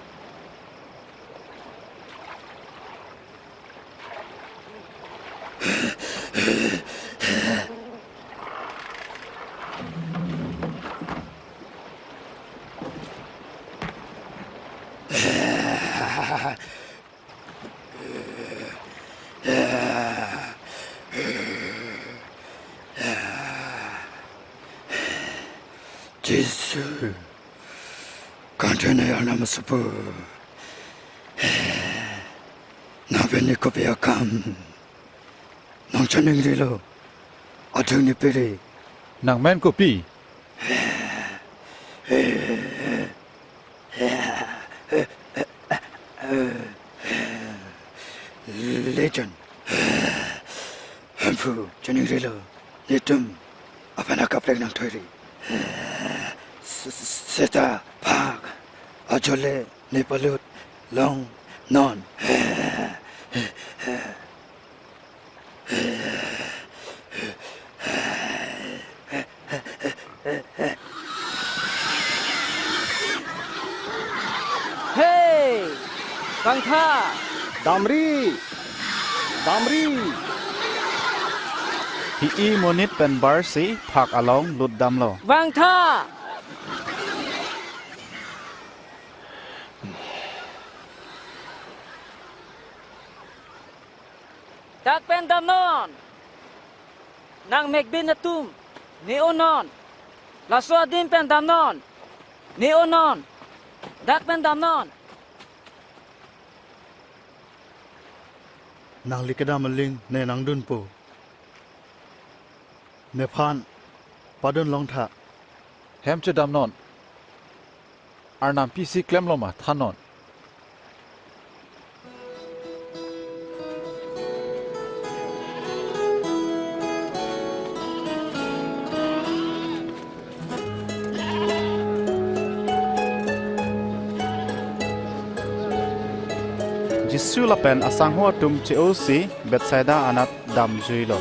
Jisu, kanjana ya nama sepu. Nabeni kopi akam, nang choningri lo, adung ni peri. Nang men kopi. Legend. Hampu choningri lo, nitum, aphan akaplek nang toiri. Seta, pak, ajole, nepalut, long, non. Hey! Bangtha! Damri! Damri! Hi monit pen barsi phak along lut damlo. Bangtha! Dat pen damnon. Nang megbin natum. Neonon. Laso adin pen damnon. Neonon. Dat pen damnon. Nangli kedam ling ne nang dun po. Ne phan padun long tha. Hem che dam non. Arnam PC klem lo ma thanon. Jisu lapen asangho tum cheosi Bethsaida anat dam juilo.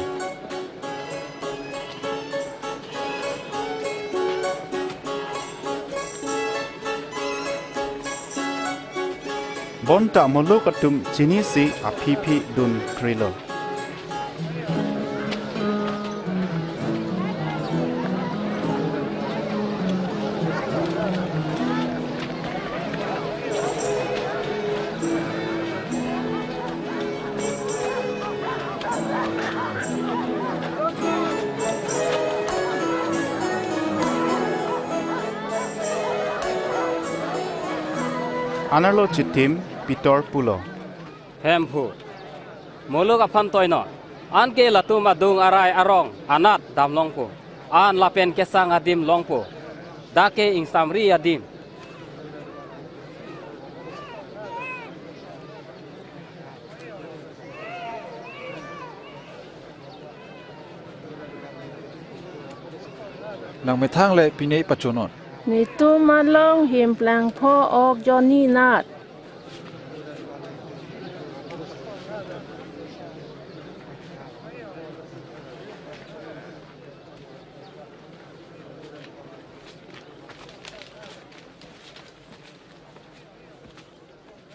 Bonta molok atum jinisi apipi dun krilo. Anarlo chitim pitor pulo. Hempu. Muluk aphan toino. An ke latum adung arai arong anat dam longpo. An lapen kesang adim longpo. Dake ing samri adim. Nang methang le pinay pachonon. Ni tu malong him plang po ok Johnny nat.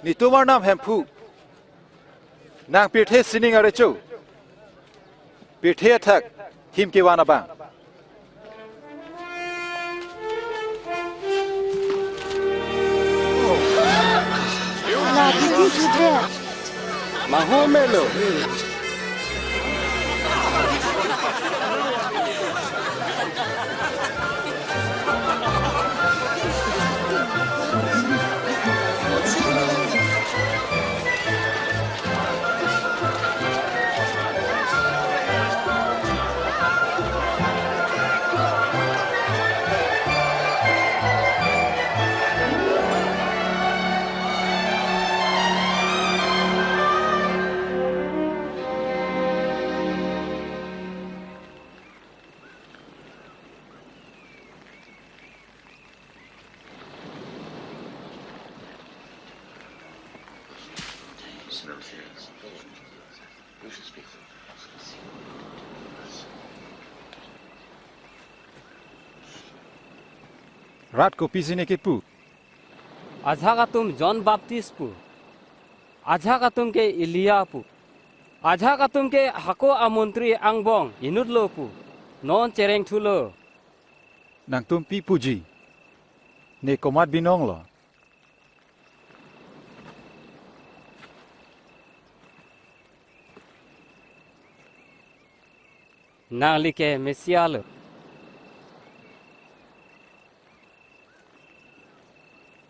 Ni tumar nam hempu. Nang pirthe sining are chu. Pirthe athak him ke wana bang. La kiti chute. Mahomelo. Rat ko pisine ke pu. Aja katum John Baptist pu. Aja katum ke Elia pu. Aja katum ke hako amontri angbong inudlo pu. Non cereng thulo. Nang tum pi puji. Ne komat binong lo. Nangli ke Mesial.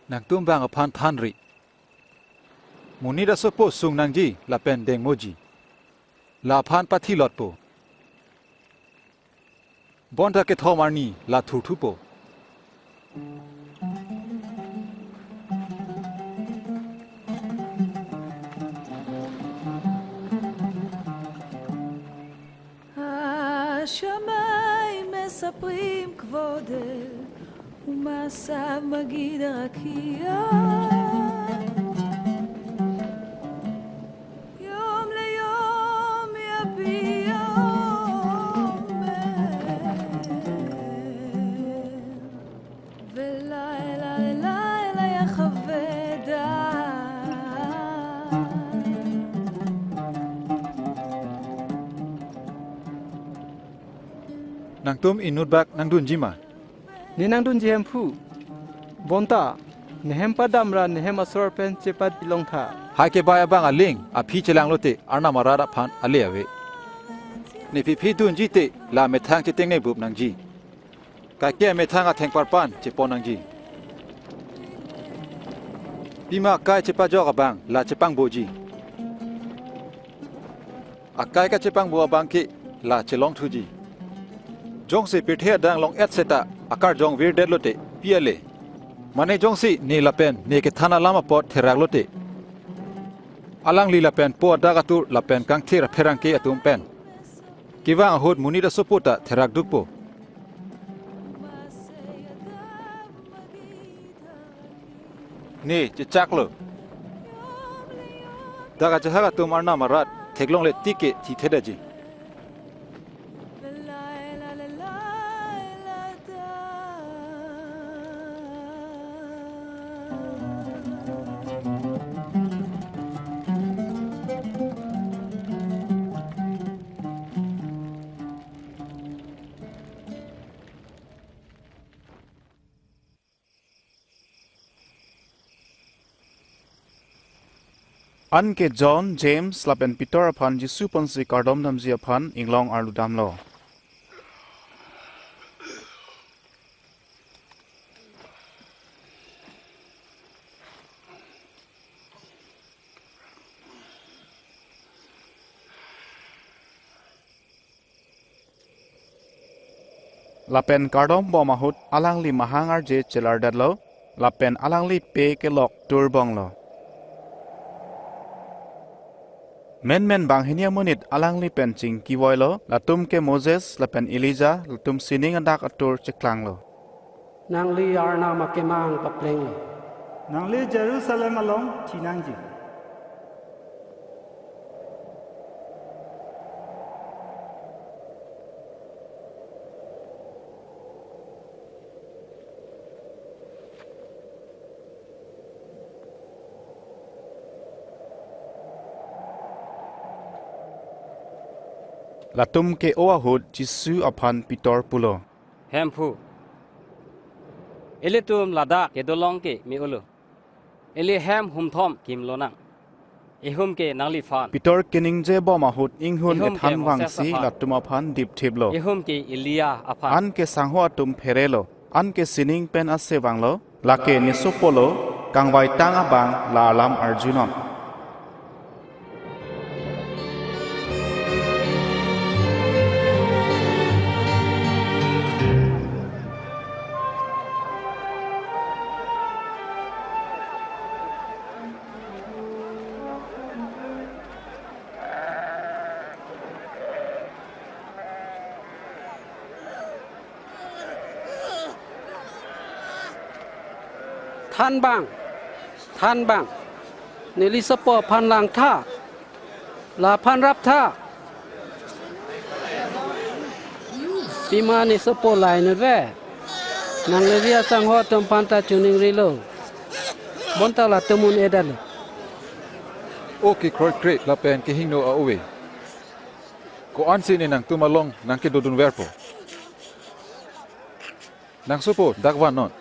Nang tum bang aphan thanri. Muni da sopo sung nang ji lapen deng moji. La aphan pathi lot po. Bonda ke thomarni la thu thu po. השמיים מספרים כבודך ומעשיו מגיד הרקיע יום ליום יביע אומר ולילה ללילה יחווה דעת Nang tum inut bak nang dun jima. Ni nang dun jem pu. Bonta nehem padam ra nehem asor pen chepat bilong tha. Hai ke baya bang aling a phi chelang lote arna marada phan ale ave. Ni phi dun ji te la methang che teng ne bup nang ji. Ka ke methang a theng par pan che pon nang ji. Bima kai che pa jog bang la che pang bo ji. Akai ka che pang bo bang ke la che long thu ji. Jong se pithe dang long et seta akar jong vir det lote piale mane jong si ne lapen ne ke thana lama pot therak lote alang li lapen po daga tur lapen kang thira pherang ke atum pen kiwang hot muni da sopota therak dukpo ne chichak lo daga jahaga tumar na marat theklong le tike thi thedaji An ke John, James, lapen Peter aphan Jisu ponsi KARDOM namji aphan inglong arlu damlo. lapen kardom bo mahut alangli mahangar je chelar dadlo lapen alangli pe ke lok turbong lo men bang hinia munit alangli penching kiwoi lo latum ke Moses lapen Elijah latum sining andak atur cheklang lo Nangli arna makemang paprang lo Nangli Jerusalem along chinangji latum ke oahut Jisu aphan pitor pulo hempu ele tum lada ke dolong ke mi ulo ele hem humthom kim lonang ehum ke nangli fan pitor kening je bo mahut inghun ethan wangsi latum aphan dip thiblo ehum ke ilia aphan an ke sangho atum pherelo an ke sining pen ase wanglo lake nisopolo kangwai tang abang la alam arjunon than bang nili sopo phan lang tha la phan rap tha pima ni sopo lai ne ve nang le ria sang ho tum panta choningri lo bonta la tumun edal Okay, great lapen ke hingno a uwe. Ko ansi ni nang tumalong nang ke dodun verpo. Nang supo dagwan non.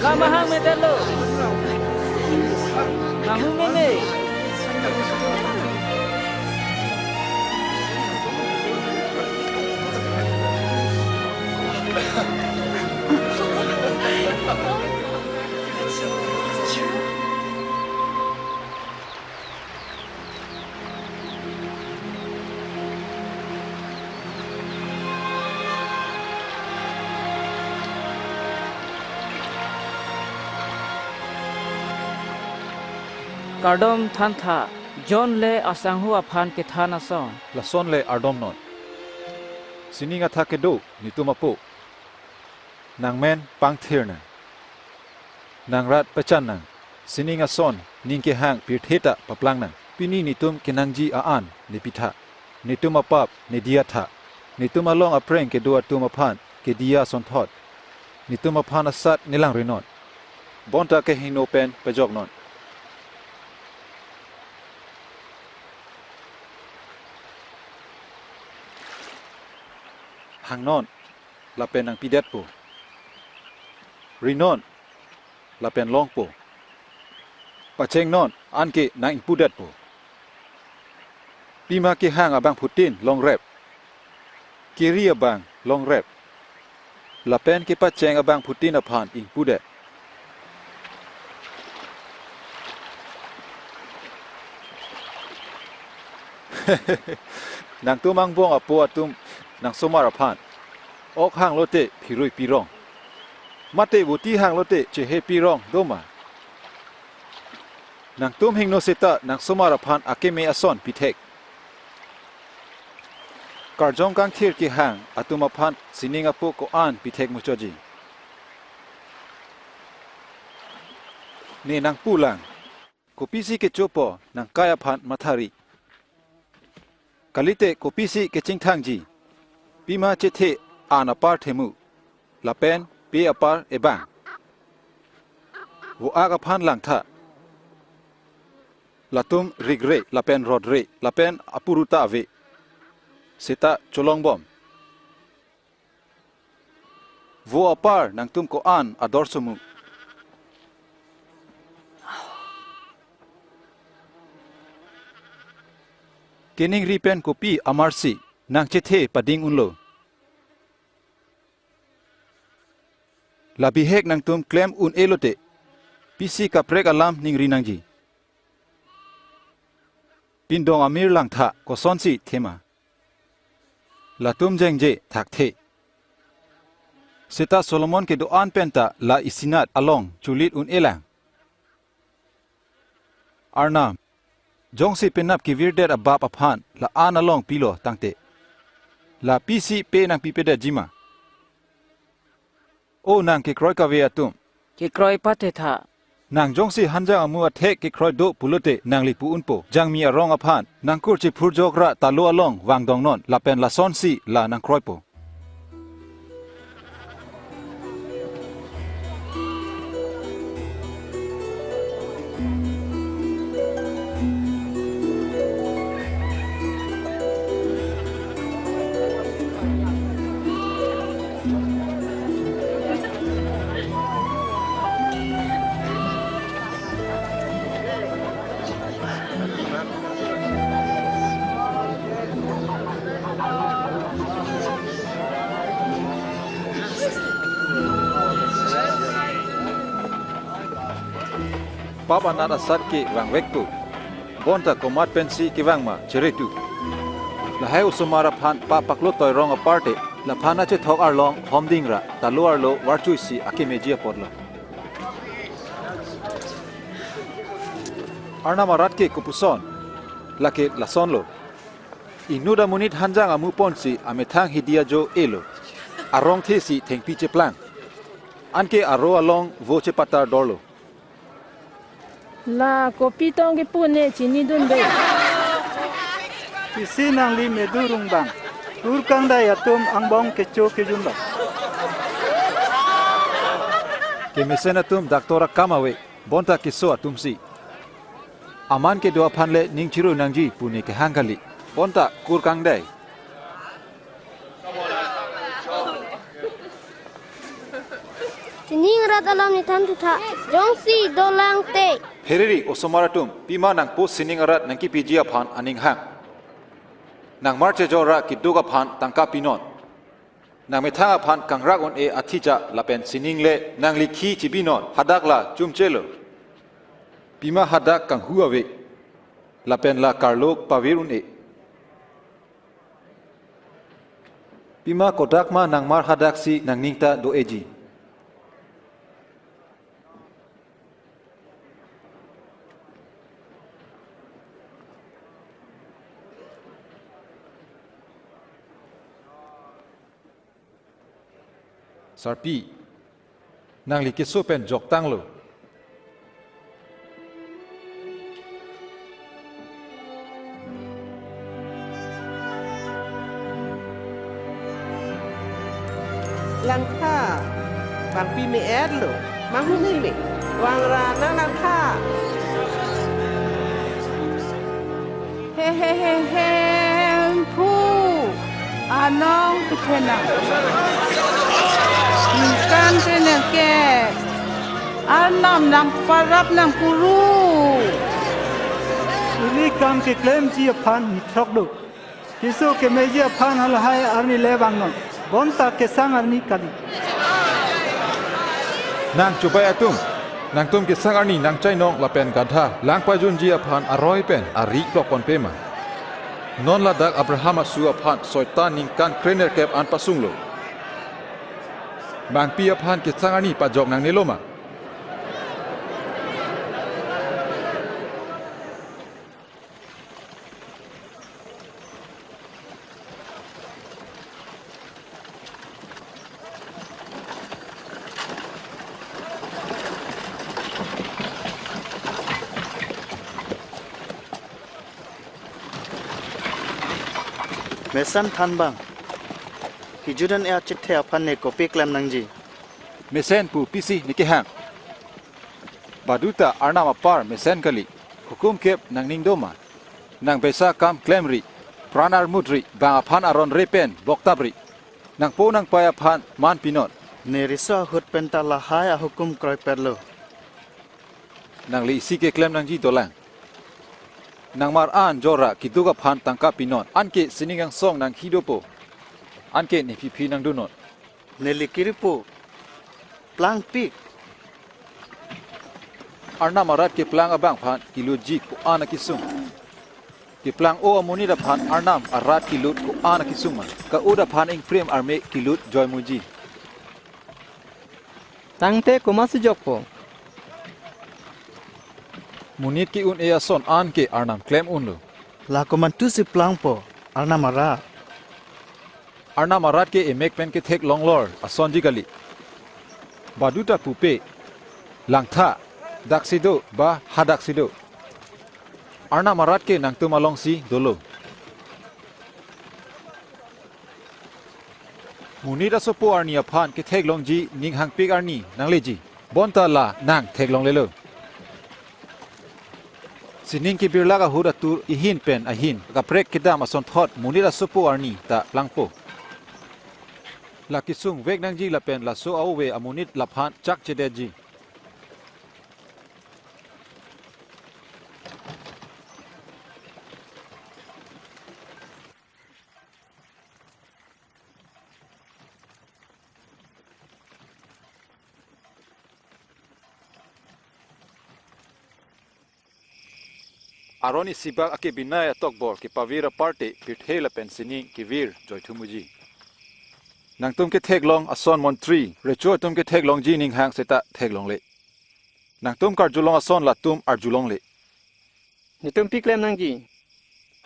Lama hang medalo. Nahu meme. KARDOM than tha John le asang hu aphan ke thana son La son le ardom non. Sininga tha ke do ni tumapo. Nang men pang thir na. Nang rat pachan nang. Sininga son ningke hang pir theta paplang nang. Pini ni tum kenangji aan ni pitha. Ni tumapap ni dia tha. Ni tumalong apreng ke dua tumaphan ke dia son thot. Ni tumaphan asat nilang rinon. Bonta ke hino pen pajok non. Hang non lapen ang pidet po. Rinon lapen long po. Pacheng non anke nang pudet po. Pima ke hang abang putin long rep. Kiri abang long rep. Lapen ke pacheng abang putin aphan ing pudet. Nang tumang bong apo atum nang somar aphan. Ok hang lote pirui pirong. Mate buti hang lote chehe pirong doma. Nang tum hing no seta nang somar aphan akeme ason pitek. karjong kang thir ki hang atum aphan sining apu ko an pithek muchoji ni nang pulang ko pisi ke chopo nang kaya phan mathari kalite ko pisi ke chingthang ji pima chethe an apar themu lapen pe apar ebang wo aga phan lang tha latum rigre lapen rodre lapen apuruta ave seta cholong bom wo apar nang tum ko an ador sumu keningri pen kopi amarsi ningchethe pading unlo labi hek nang tum kelem un elote pisi kaprek alam ningri nangji pindong amir lang tha ko sonsi thema latum jengje thakte seta solomon ke doan penta la isinat along chulit un elang arnam jongsi penap ki virdet abap aphan la an along pilo tangte la pisi pe nang pipeda jima o nang ke kroy ka ve atum ke kroy pate tha nang jongsi hanjang amu athek ke kroy do pulote nangli pu unpo jangmi arong aphan nang kur chi phurjokra talo along wangdong non la pen la sonsi la nang kroy po papa nat asat ke wang wektu bonta komat pensi ki wang ma cheretu la hai usumara phan pa paklo toy rong aparte la phana che thok ar long homding ra talo ar lo warchui si akimejia podla arna marat ke kupuson la ke lason lo inuda munit hanjang amu ponsi amethang hidia jo elo arong the si thengpi che plan anke aro along voche patar dorlo la kopi tong ke pune chini dun be isi nangli medurung bang urkang da yatum angbong kecho kejumba ke mesena tum daktora kamawe bonta kiso atumsi aman ke do phanle ningchiru nangji pune ke hangali bonta kurkang dai Tining rat alam ni tantu tha jongsi dolang te Heriri osomaratum pima nang po sining arat nang ki pijia phan aning hang nang marche jora ki duga phan tangka pinon nang methang phan kangrak on e athija lapen sining le nang likhi chibinon hadakla chumchelo pima hadak kang huawe lapen la karlok pavirun e pima kodakma nang mar hadaksi nang ningta do eji sarpi nang li kiso pen jok tanglo lang kha bang pi me ed lo mang hu ni me wang ra na lang kha he he he he pu anong tukena kan tene ke anam nang parap nang puru ini kam ke kelem ji aphan ni throk do kiso ke meji aphan hal hai arni lewang non bonta ke sang arni kali nang chubai atum nang tum ke sang arni nang chai nong lapen gadha lang pa jun ji aphan aroi pen ari klok pon pema non ladak abraham asu aphan soitan ning kan krener kep an pasunglo bang pi aphan ke sangani pa jok nang neloma mesan than bang kijudan ningchethe aphan ne kopi kelem nangji mesen pu pisi nikihang baduta arnam apar mesen kali hukum kep nang ningdoma nang besa kam klemri pranar mudri bang aphan aron repen boktabri nang po nang paya aphan man pinot ne riso hut penta lahai a hukum kroi perlo Nangli isi ke klem nangji dolang nang mar an jora kituga phan tangka pinot anke siningang song nang hidopo anke ni pipi nang dunot ne likiripo plang pik arna marat ke plang abang phan kiloji ko ana kisung ke plang o amoni da phan arnam arat kilut ko ana kisung man ka oda phan ing prem arme kilut joy muji tangte kumasi jokpo munit ki un e ason an ke arnam klem unlo la komantu si plang po arna mara arnam arat ke emek pen ke thek longlor ason jigali baduta pupe langtha daksido ba hadaksido arnam arat ke nang tumalong si dolo munit asopo arni aphan ke thek longji ning hangpik arni nangleji bonta la nang thek long lelo sining ki birla ka hura tur ihin pen ahin ka prek kedam ason thot munira sopo arni ta langpo la kisung vek nangji la pen la so auwe amunit la phan chak chedeji Aroni sibak ake binaya tokbor ki pavira parte pirthela pensining ki vir joy thumuji nang tum ke theklong ason montri recho tum ke theklong ji ning hang seta theklong le nang tum kar julong ason la tum ar julong le nitum piklem nangji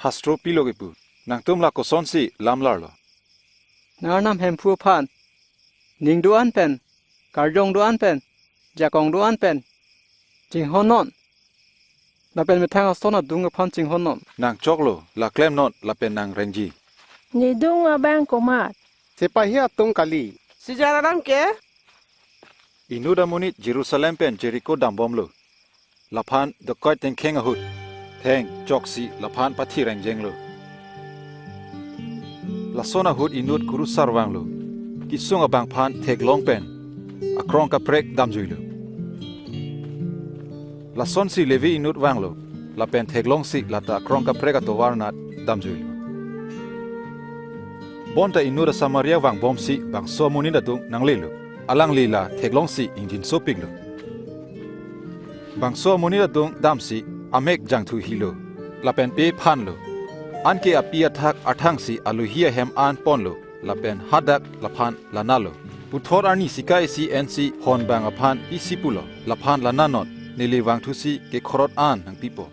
hastro piloge pu nang tum la koson si lamlar lo narnam hempu phan ning duan pen karjong duan pen jakong duan pen jing honon lapen methang asona dung phan ching honon nang choklo la klem not la pen nang renji ni dung abang komat sepahia tung kali Sejarah ke? inuda munit Jerusalem pen Jericho dambom lo la phan the koit ten keng ahut theng choksi la phan pathi rengjeng lo la sona hut inut guru sarwang lo kisung abang phan theklong pen akrong ka prek damjui lo la son si levi inut wanglo la pen theklong si la ta krong ka preka to warnat damjui lo bonta inura samaria wang bom si bang so munina dung nangli lo alang lila theklong si injin so pig lo bang so munina dung dam si amek jang thu hilo la pen pe phan lo anke apia thak athang si aluhia hem an pon lo la pen hadak la phan la na lo puthor ani sikai si nc hon bang aphan isi pulo la phan la na not nili wang thu si ke khorot an hang pipo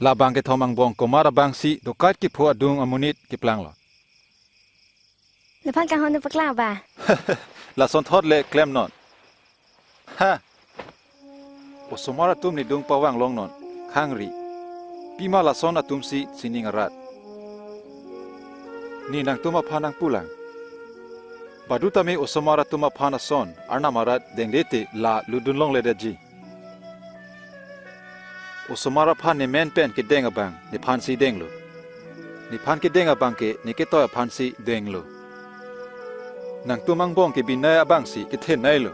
la bang ke thomang bong komara bang si dokat ki phu adung amunit ki plang lo Lepas kang hon pakla ba. la son thot le klem non ha o somara tum ni dung pawang long non khangri pima la son atum si sining arat ni nang tuma phanang pulang baduta me o somara tuma phana son arna marat dengdete la ludun long le daji o somara phan ne men pen ke deng abang ni phan si deng lo ni phan ke deng abang ke ni ke toy phan si deng lo nang tumang bong ke binay abang si ke then nai lo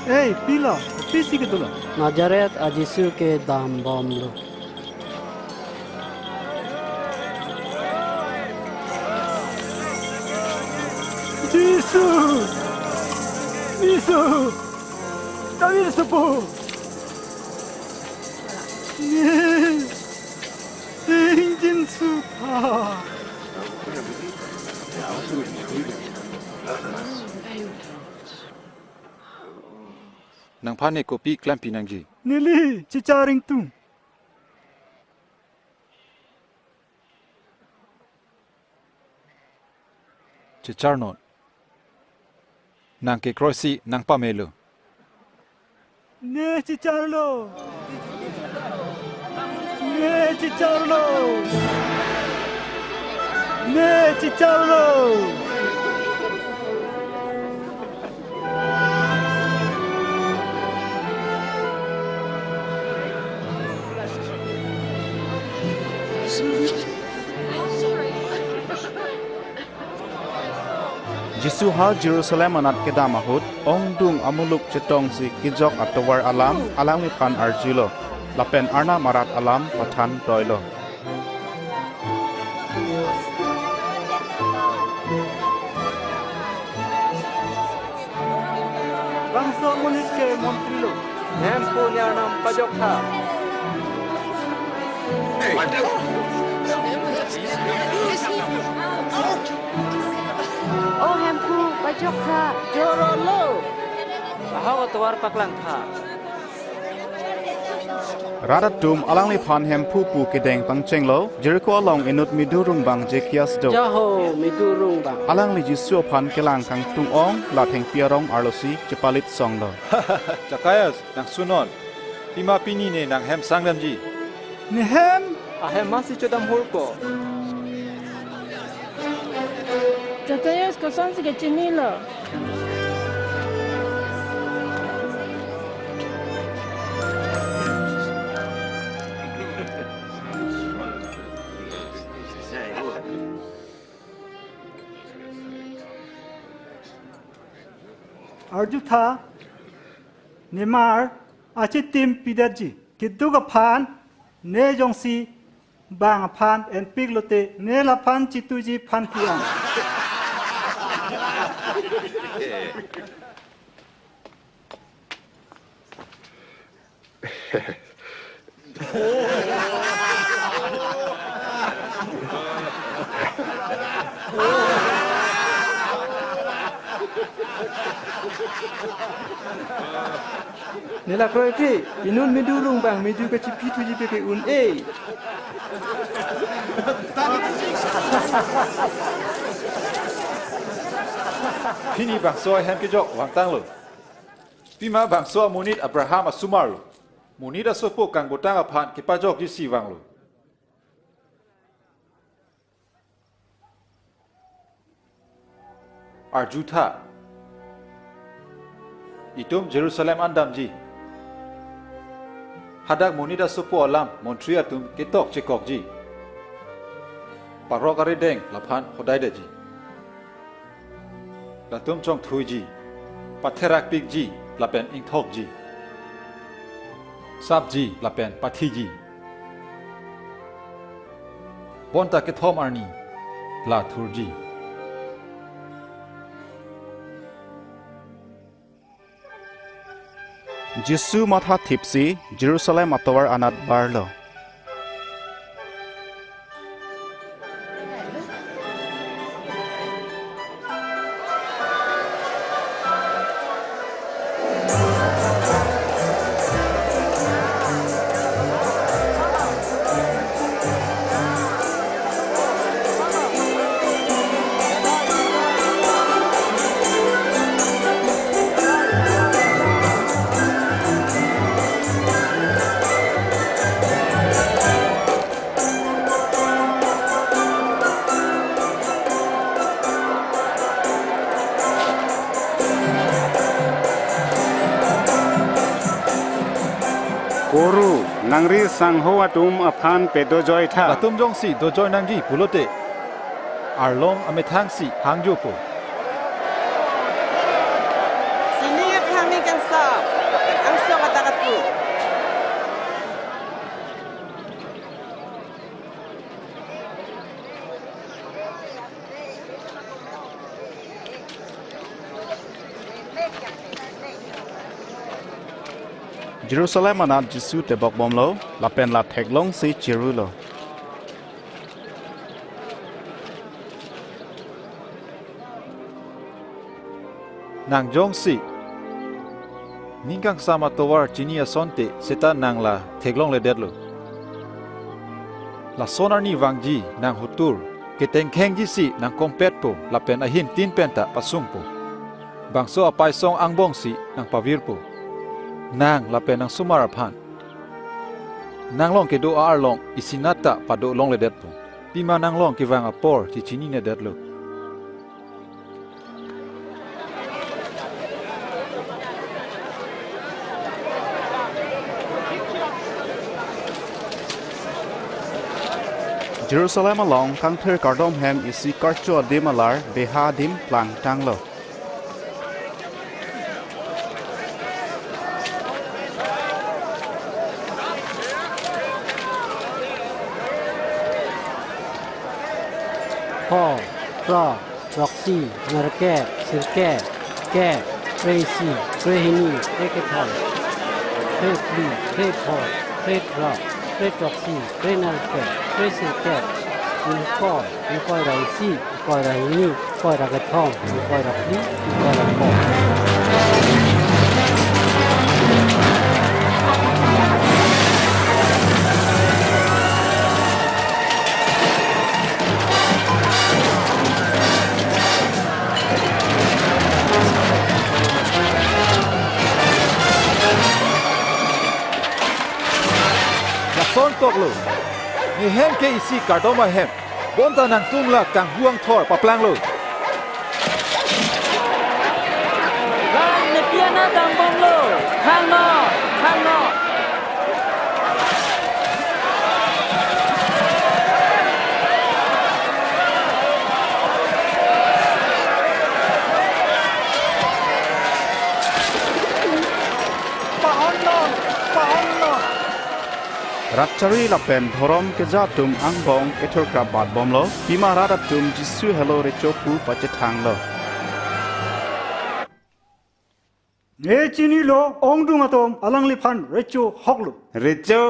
Hey, pila, pisi ke tula. Nazaret a Jisu ke dam bom lo. Jisu, Jisu, kawir sepuh. Jisu tha. Nang phan ne kopi kelem pi nang ji. Nili cicaring tu. Chichar non. Nang ke kroisi nang pa melo. Ne cicarlo. Ne cicarlo. Ne cicarlo. Jisu ha Jerusalem anat kedam ahut ong dung amuluk chetong si kijok atawar alam alang pan arjulo lapen arna marat alam pathan toilo Bangsa mulit ke montri lo. Hempu nyarnam pajok tha. Oh hempu pajok tha. Joro lo. Bahaw atwar paklang tha. radat dum alang pan hempu pu kedeng pangcheng lo Jericho along inut midurung bang jekias do Jaho midurung bang. alang li Jisu pan kelang kang tung ong la theng piarong arlosi chepalit song lo Chakayas nang sunon. Pima pini ne nang hem sangdam ji. Nehem. Ahem masih codam hulko. Jatayas kosan sige chinilo. Arju tha. Nemar achitim pidaji. Kiduga phan. Ne jongsi. Bang phan en piglote. Ne la phan chituji phan kiang. Nila kroiti inun midurung bang midu ke cipi tuji peke un Pini bang so hem kijok wang tang lo. Pima bang so munit Abraham asumaru. Munit asopo kang botang aphan ke pajok ji si wang lo. Arjuta. Itum Jerusalem andam ji. Hadak munida sopo alam Montreal tum ketok cekok ji. Parok arideng laphan hodai de ji. Latum chong thui ji. Patherak pik ji lapen ingthok ji. Sap ji lapen pathi ji. Bonta kethom arni la thur ji. Jisu matha tipsi Jerusalem atawar anat barlo Guru Nangri sangho atum aphan pedo joy tha Latum jong si do joy nang ji pulote. Arlong amethang si hangjo po. Sini kami kan sab. Angso kata-kata tu. Jerusalem anat Jisu te bok bom lo lapen la theklong si chiru lo nang jong si ningchepangsam towar chini asonte seta nang la theklong le det lo la sonar ni wangji nang hutur keteng kheng ji si nang kompet po lapen ahin tin penta pasung po bangso apai song angbong si nang pavir po nang lapen nang sumar aphan nang long ke do ar long isinata pado long le det po pima nang long ke wang apor chi chini ne det lo Jerusalem along kang ther KARDOM hem isi karcho dim alar beha dim plang tang lo Paul, Pro, Roxy, Narke, Sirke, Ke, Tracy, Trehini, Reketon, Trepli, Trepol, Tretrop, Tretroxy, Trenarke, Tresirke, Inkoi, Inkoi Raisi, Inkoi Rahini, Inkoi Ragatom, Inkoi Rapli, Inkoi Rapol. son tok lo ni hem ke isi KARDOM hem bonta nang tungla kang huang thor paprang lo lan ne piana dang bom lo khang no Ratchari lapen thorom ke ja tum angbong ethor krab bat bom lo pima rada tum Jisu hello rechopu pachethang lo Ne chini lo ongdung atom alangli phan recho hoklu recho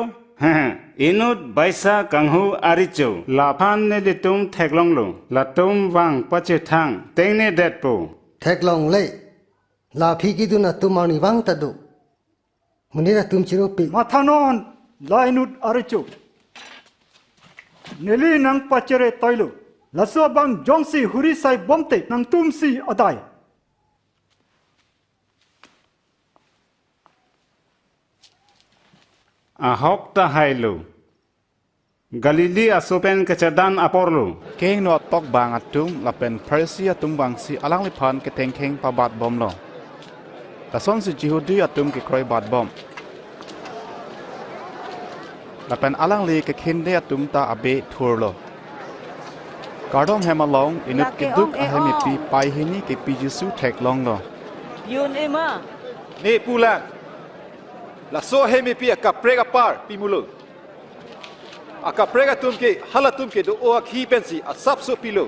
inut baisa kanghu aricho laphan ne de tum theklong lo la tum wang pachethang tengne det po theklong le la phi ki tu na tumani wang ta do munira tum chiro pi mathanon lainut aricho nili nang pachere toilu laso bang jongsi huri sai bomte nang tumsi adai ahok ta hailo galili asopen kechadan aporlo keng no tok bang atum lapen persia tum bang si alang liphan ke tengkheng pabat bom lo lason si jihudi atum ke kroi bat bom lapen alang li ke khinde atum ta abe thur lo KARDOM hem along inut ke duk ahemi pi pai hini ke pi Jisu theklong lo yun ema ne pulang la so hemi pi akaprega par pimulo akaprega tum ke halatum ke do o akhi pensi asap so pilo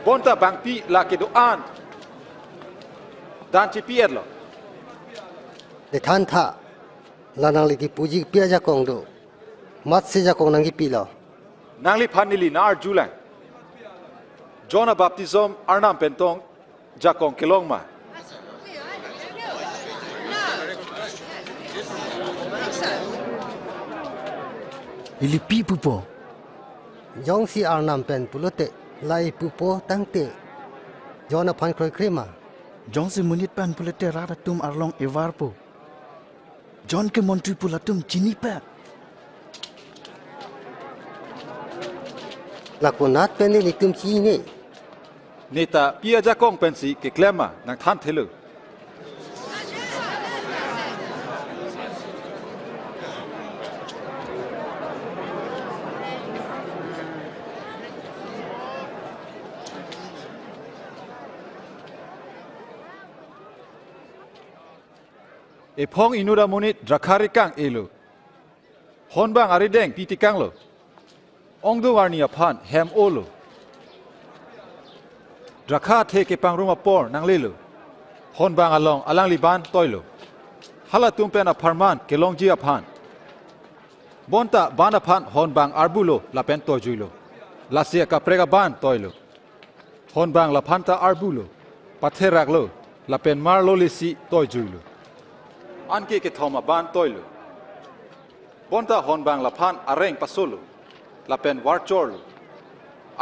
bonta bang pi la ke do an dan chi pi erlo de than tha lanang ligi puji pia ja kong do mat se ja kong nang gi pi lo Nangli phanili nar julang Jona baptism arnam pentong jakong kelong ma ili pi pupo jong si arnam pen pulote lai pupo tangte jona phan kroi krema jong si munit pan pulote rada tum arlong evar po John ke montri pulatum chini pa lakunat pen ni tum chi ni neta pia jakong pensi ke klema nang than thelu e phong inuda monit drakhari kang elu honbang arideng pitikang lo ongdo warni aphan hem olo drakha the ke pangruma por nang lelo honbang along alang liban toilo hala tum pen apharman kelong ji aphan bonta ban aphan hon bang arbulo lapen tojuilo lasia ka prega ban toilo hon bang laphanta arbulo patheraklo lapen marlo lisi tojuilo anke ke thoma ban toilo bonta hon bang laphan areng pasolo lapen warchorlo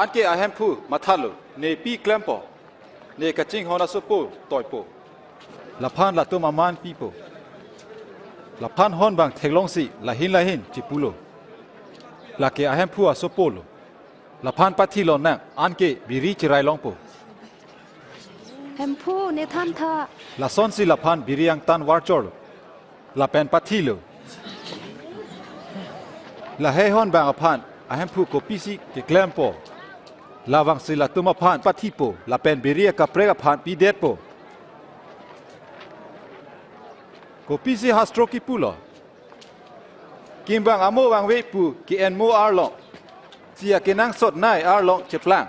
anke ahempu mathalo ne pi klempo ne kaching hona sopo toipo laphan la tum aman pipo laphan hon bang theglong si lahin chipulo lake ahempu asopolo laphan pathilo na anke biri chirai longpo hempu ne tham tha lason si laphan biriang tan warchorlo lapen pathilo la he hon bang aphan ahempu ko pisi ke klempo lawang sila tuma phan pathipo lapen biria ka prega phan pi detpo ko pisi hastroki pulo kimbang amo wang we pu ki en mo arlong sia kenang sot nai arlong cheplang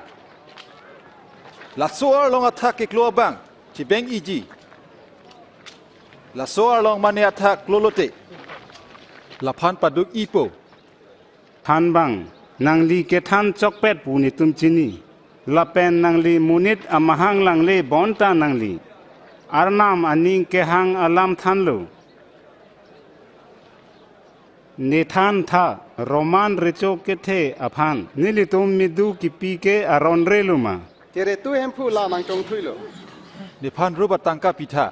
la so arlong attack ke klo bang chi beng iji la so arlong mane attack klolote la phan paduk ipo phan bang nangli ke than chokpet pu ni tum chini lapen nangli munit amahang langle bonta nangli arnam aning ke hang alam thanlo nethan tha roman recho ke the aphan nili tum midu ki pi ke aron reluma kere tu hempu la mang chong thuilo ni phan ruba tangka pitha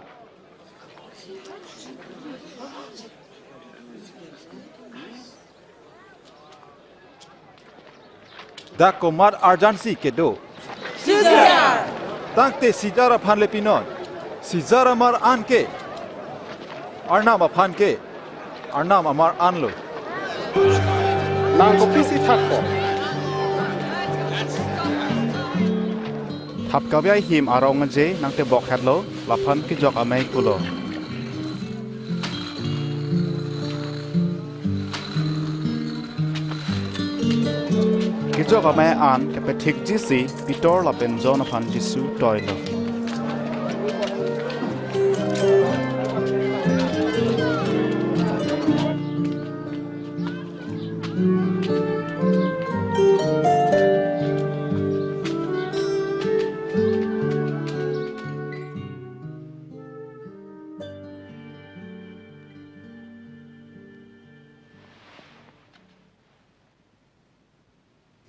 da komar arjansi kedo Caesar tangte sijara phan le pinon sijara mar anke arnam aphan ke arnam amar anlo nang ko pisi thakko thap kavyai him arong je nang te bok hatlo laphan ki jok amai kulo ki jok amai an ke pe thik jisi pitor lapen jon aphan jisu toilo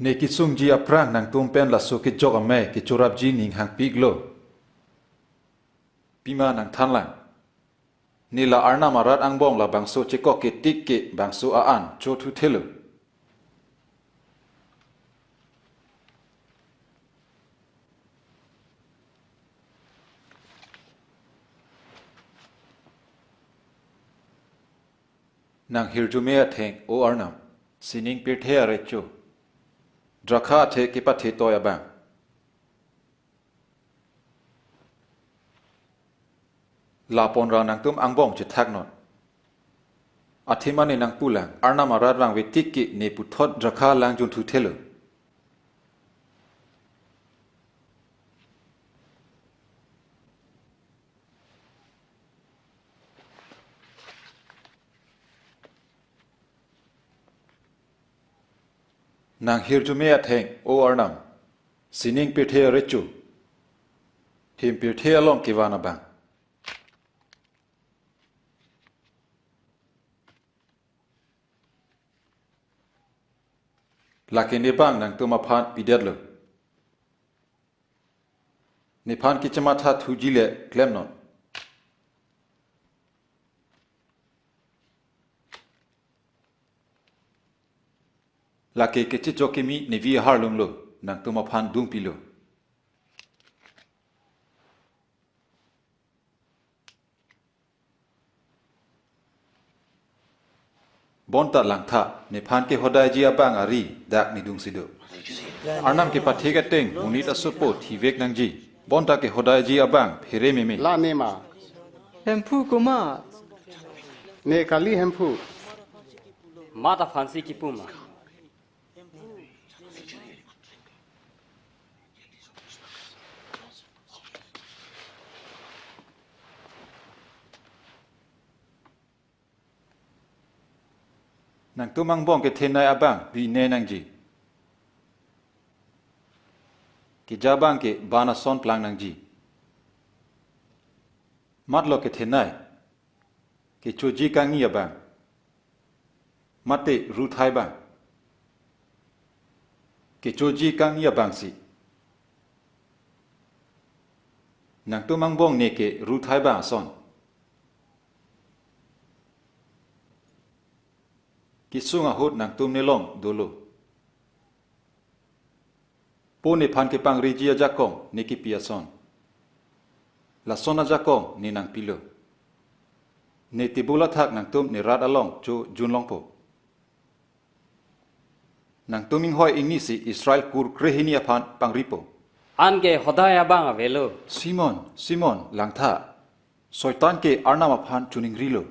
ne kisung ji aprang nang tumpen la so ke jok ame ke chorap ji ning hang piglo pima nang thanlang ni la arna marat angbong la bangso cheko ke tik ke bangso a an cho thu thelo nang hirjume atheng o arnam sining pirthe arecho drakha the ke pathe toya bang lapon ra nang tum angbong che thak non athimani nang pulang arna marat rang ve tik ki ne puthot drakha lang jun thu thelo nang hirjume atheng o arnam sining pirthe arechu him pirthe along kiwana bang lakini bang nang tuma phan pidetlo ni phan ki chama tha thujile klem non lake ke chi chokimi ni vi harlung lo nang tuma phan dung pilo bonta langtha ne phan ke hodai ji abang ari dak ni dung sido arnam ke pathe ga teng unit asupo thivek nang ji bonta ke hodai ji abang phere meme la ne ma hempu kuma ne kali hempu mata fansi kipuma nang tumang bong ke thenai abang bi ne nang ji ki jabang ke bana son plang nang ji matlo ke thenai ke choji kang ni abang mate ru thai bang ke choji kang ni abang si nang tumang bong ne ke ru thai bang son ki sunga hot nang tum ne long dolo po ne phan ke pang rijia jakong ne ki pia son la sona jakong ni nang pilo ne tibula thak nang tum ne rat along chu jun long po nang tuming hoi ingni si Israel kur krehini aphan pang ripo Anke hodaya bang avelo. Simon langtha soitan ke arnam aphan choningri lo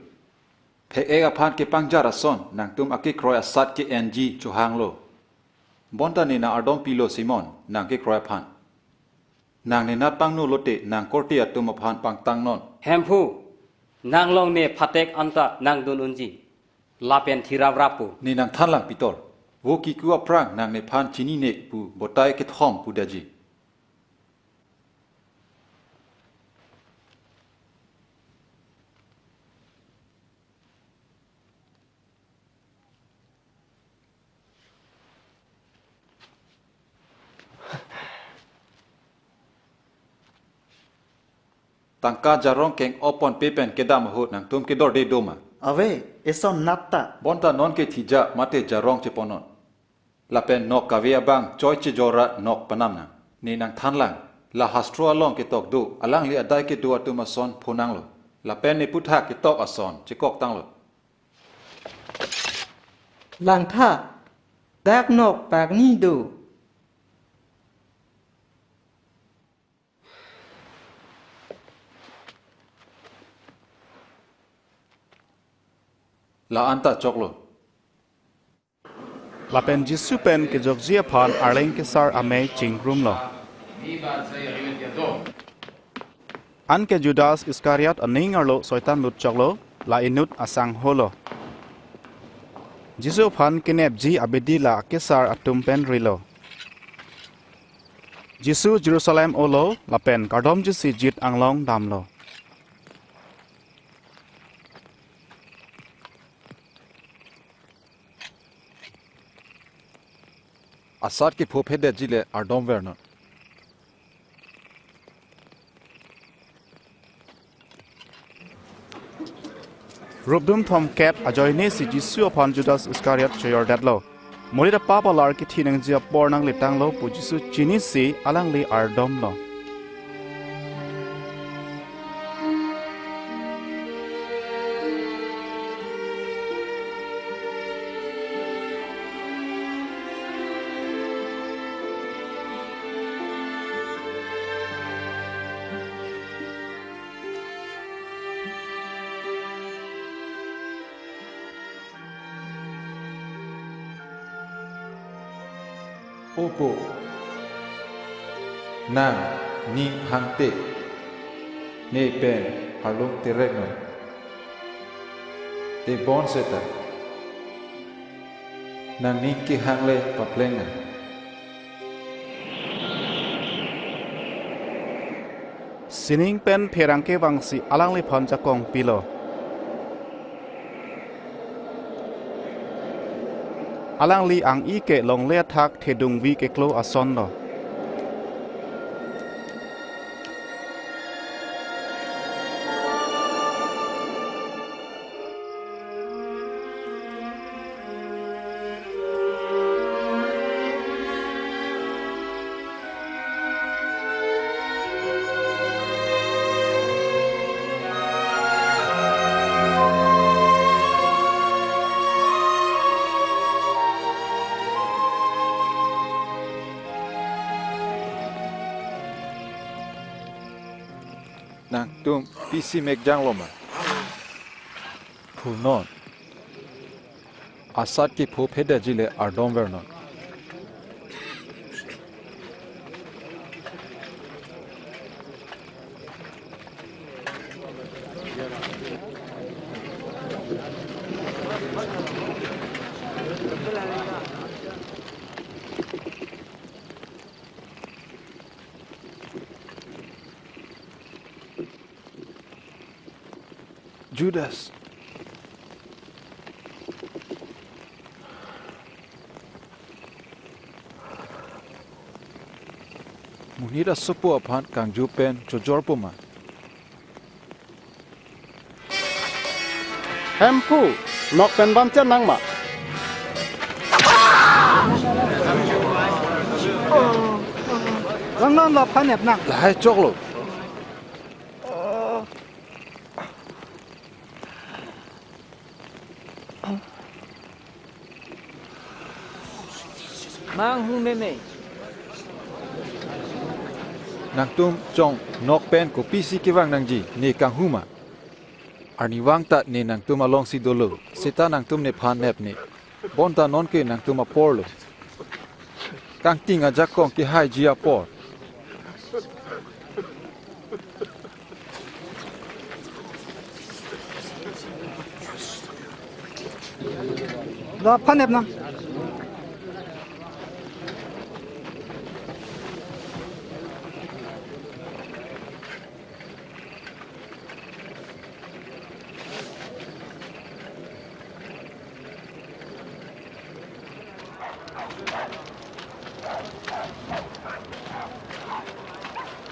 phe ega aphan ke pangjara son nang tum ake kroy asat ke ng chuhang lo bonta ne na ardom pilo Simon nang ke kroy aphan nang ne nat pang no lote nang korte atum aphan pang tang non Hempu nang long ne phatek anta nang dun unji lapen thirav rapu ni nang thanlang pitol wo ki ku aprang nang ne phan chini ne pu botai ke thom pu daji tangka jarong keng opon pepen kedam hot nang tum ke dor de doma Ave, eson natta. bonta non ke thija mate jarong che ponon lapen nok kavia bang choi che jora nok panam na ni nang thanlang la hastro along ke tok do alang li adai ke do atuma son phonang lo lapen ne putha ke tok ason che kok tang lo Lang tha dak nok pak ni do la anta choklo lapen Jisu pen ke jokjia phan arleng ke sar ame chingrum lo an ke Judas Iskariot aning arlo soitan lut choklo la inut asang holo Jisu phan kinep ji abedi la ke sar atum pen rilo Jisu Jerusalem olo lapen KARDOM jisi jit anglong damlo asat ke phophe de jile ardom vernon Rubdum thom ket ajoine si Jisu upon Judas Iskariot choyor datlo Morida papalar ki thinang jia pornang litang lo pu Jisu chini si alang li ardom lo opo nang ni hangte ne pen halung terekno te bon seta nang ni ki hangle paplenga sining pen pherang ke wangsi alang li phon jakong pilo alang li ang i ke long le thak thedung vi ke klo ason lo nang tum pisi mek jang loma phul non asat ke phophe de jile ardom vernon Judas. Munira sopo aphan kang jupen chojor puma. Hempu nok pen ban chen nang ma. Lang nan lapan ep nang. Lahai choklo. Mang hu meme. Nang tum chong nok pen ko pisi kiwang nang ji ne kang huma. Arni wang tat ne nang tum along si dolo. Seta nang tum ne phan nep ne. Bonta non ke nang tum apor lo. Kang ting ajak kong ki hai ji apor. Lapan ep nang.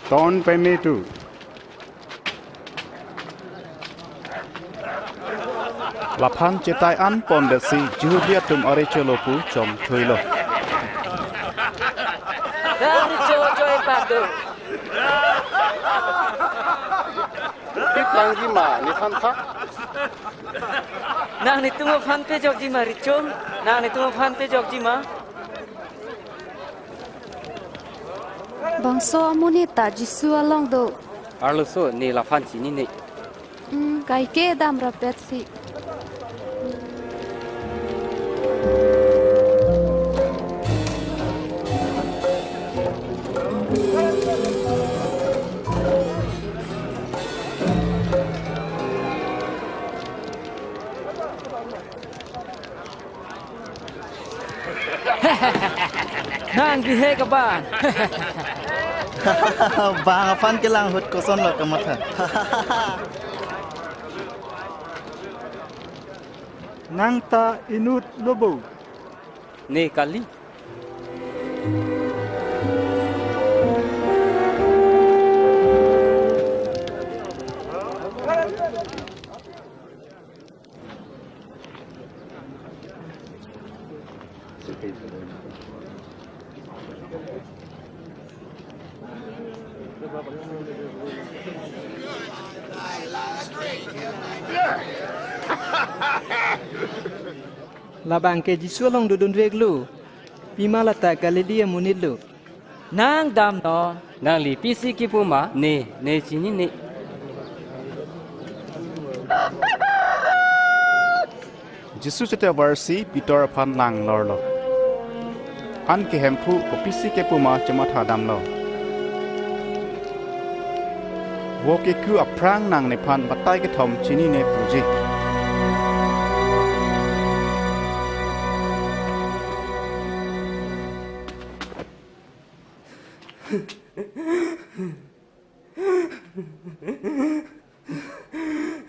Ton pe me tu. Laphan chetai an pom de si judia tum are chelo pu chom thoilo. Dari joy padu. Kit lang gi ma ni than thak. Nang ni tungo phan pe jok ji ma richom. Nang ni tungo phan pe jok ji ma. Bangso amuni ta Jisu along do. Arlo so ni laphan chini ni. Kai ke dam rapet si. Nang bihe ka bang. Bang aphan kelang hut koson lo ke matha. Nang ta inut lobo. Ne kali. Labang ke Jisu along dudun reglu. Pima lata Galilea munit lu. Nang dam no. Nang li pisi ki puma. Ne chini ni. Jisu chete versi Peter phan lang lorlo. An ke hempu ko pisi ke puma chamatha dam lo. Wo ke ku aprang nang ne phan batai ke thom chini ne puji.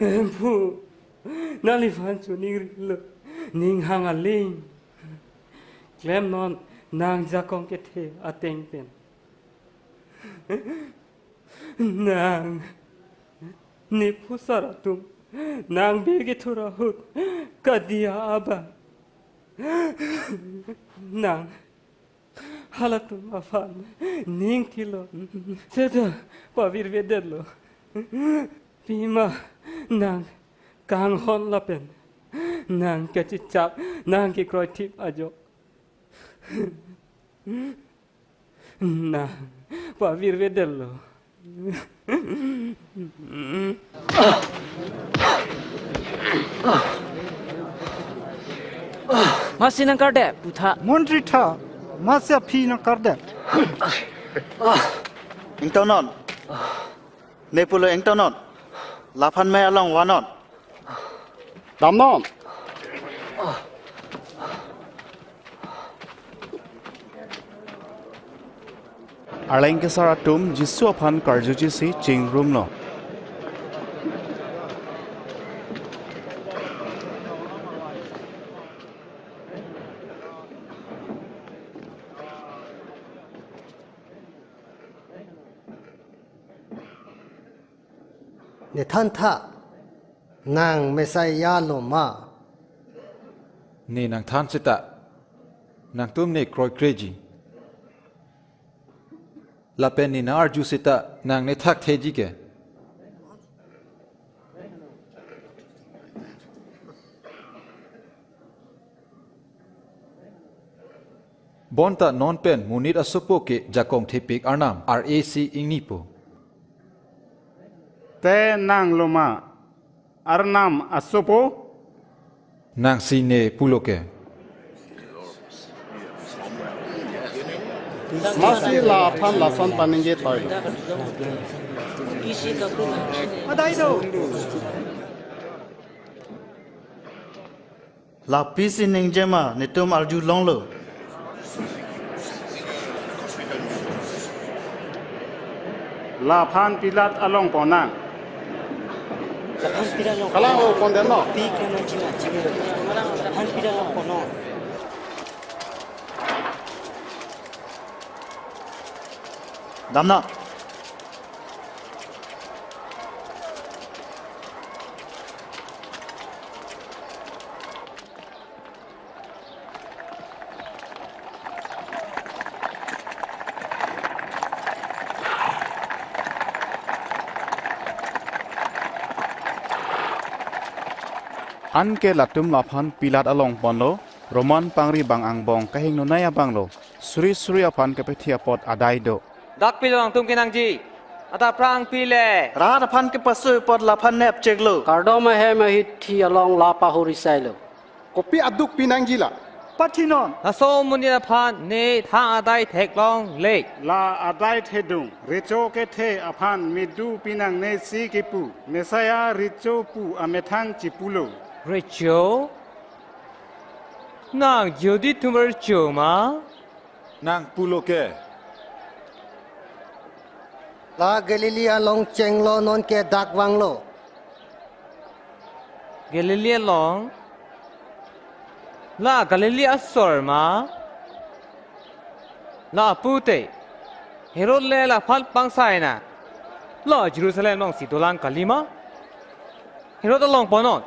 Empu, nali fan choningri lo, ning hang aling, kelem non nang jakong kethe ateng pen, nang ni pusara tum, nang bege thora hut, kadia aba, nang halatum aphan, ning tilo, seda pavir vedelo. Pima nang kang hon lapen nang kecicap nang ki kroy tip ajo nang pavir vedelo masih nang karde putha Mondri tha masya phi na karde. Engtonon. Mepulo engtonon. Laphan me along wanon. Dam non. arleng ke saratum Jisu aphan karjuji si ching room lo. ne than tha nang mesaya lo ma Ni nang than sita nang tum ne kroi kreji lapen ni na arju sita nang ne thak theji ke bonta non pen munit asopo ke jakong thepik arnam RAC ingnipo te nang loma arnam asopo nang sine puloke Masih la aphan lason paninje toy. La pisi ningjema ne tum arju long lo. la phan pilat along ponang Kelang o konden lo. Damna. An ke latum laphan pilat along ponlo Roman pangri bang angbong kahing nunaya banglo suri suri aphan ke petia pot adai do. dak pilong tum kinang ji ata prang pile Rat aphan ke pasu pot laphan nep cheklo. KARDOM he mahit thi along lapa horisailo. Kopi aduk pinang gila. Patinon. laso munira phan ne tha adai thek long lek la adai thedung richo ke the aphan midu pinang ne si kipu mesaya richo pu amethang chipulo richo nang jodi tumar choma nang puloke la galilia long cheng lo non ke dak wang lo galilee long la galilee asor ma la pute herod le la phal pangsai na la jerusalem long si dolang kalima herod long ponon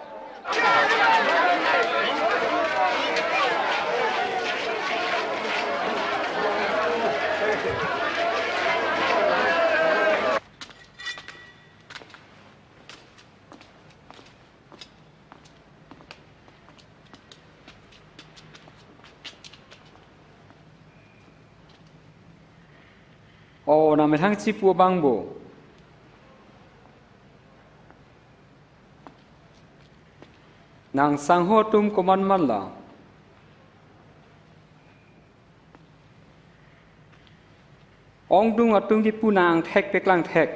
Na methang chipu bangbo. Nang sangho tum koman malla. Ong dung atung di punang thek peklang thek.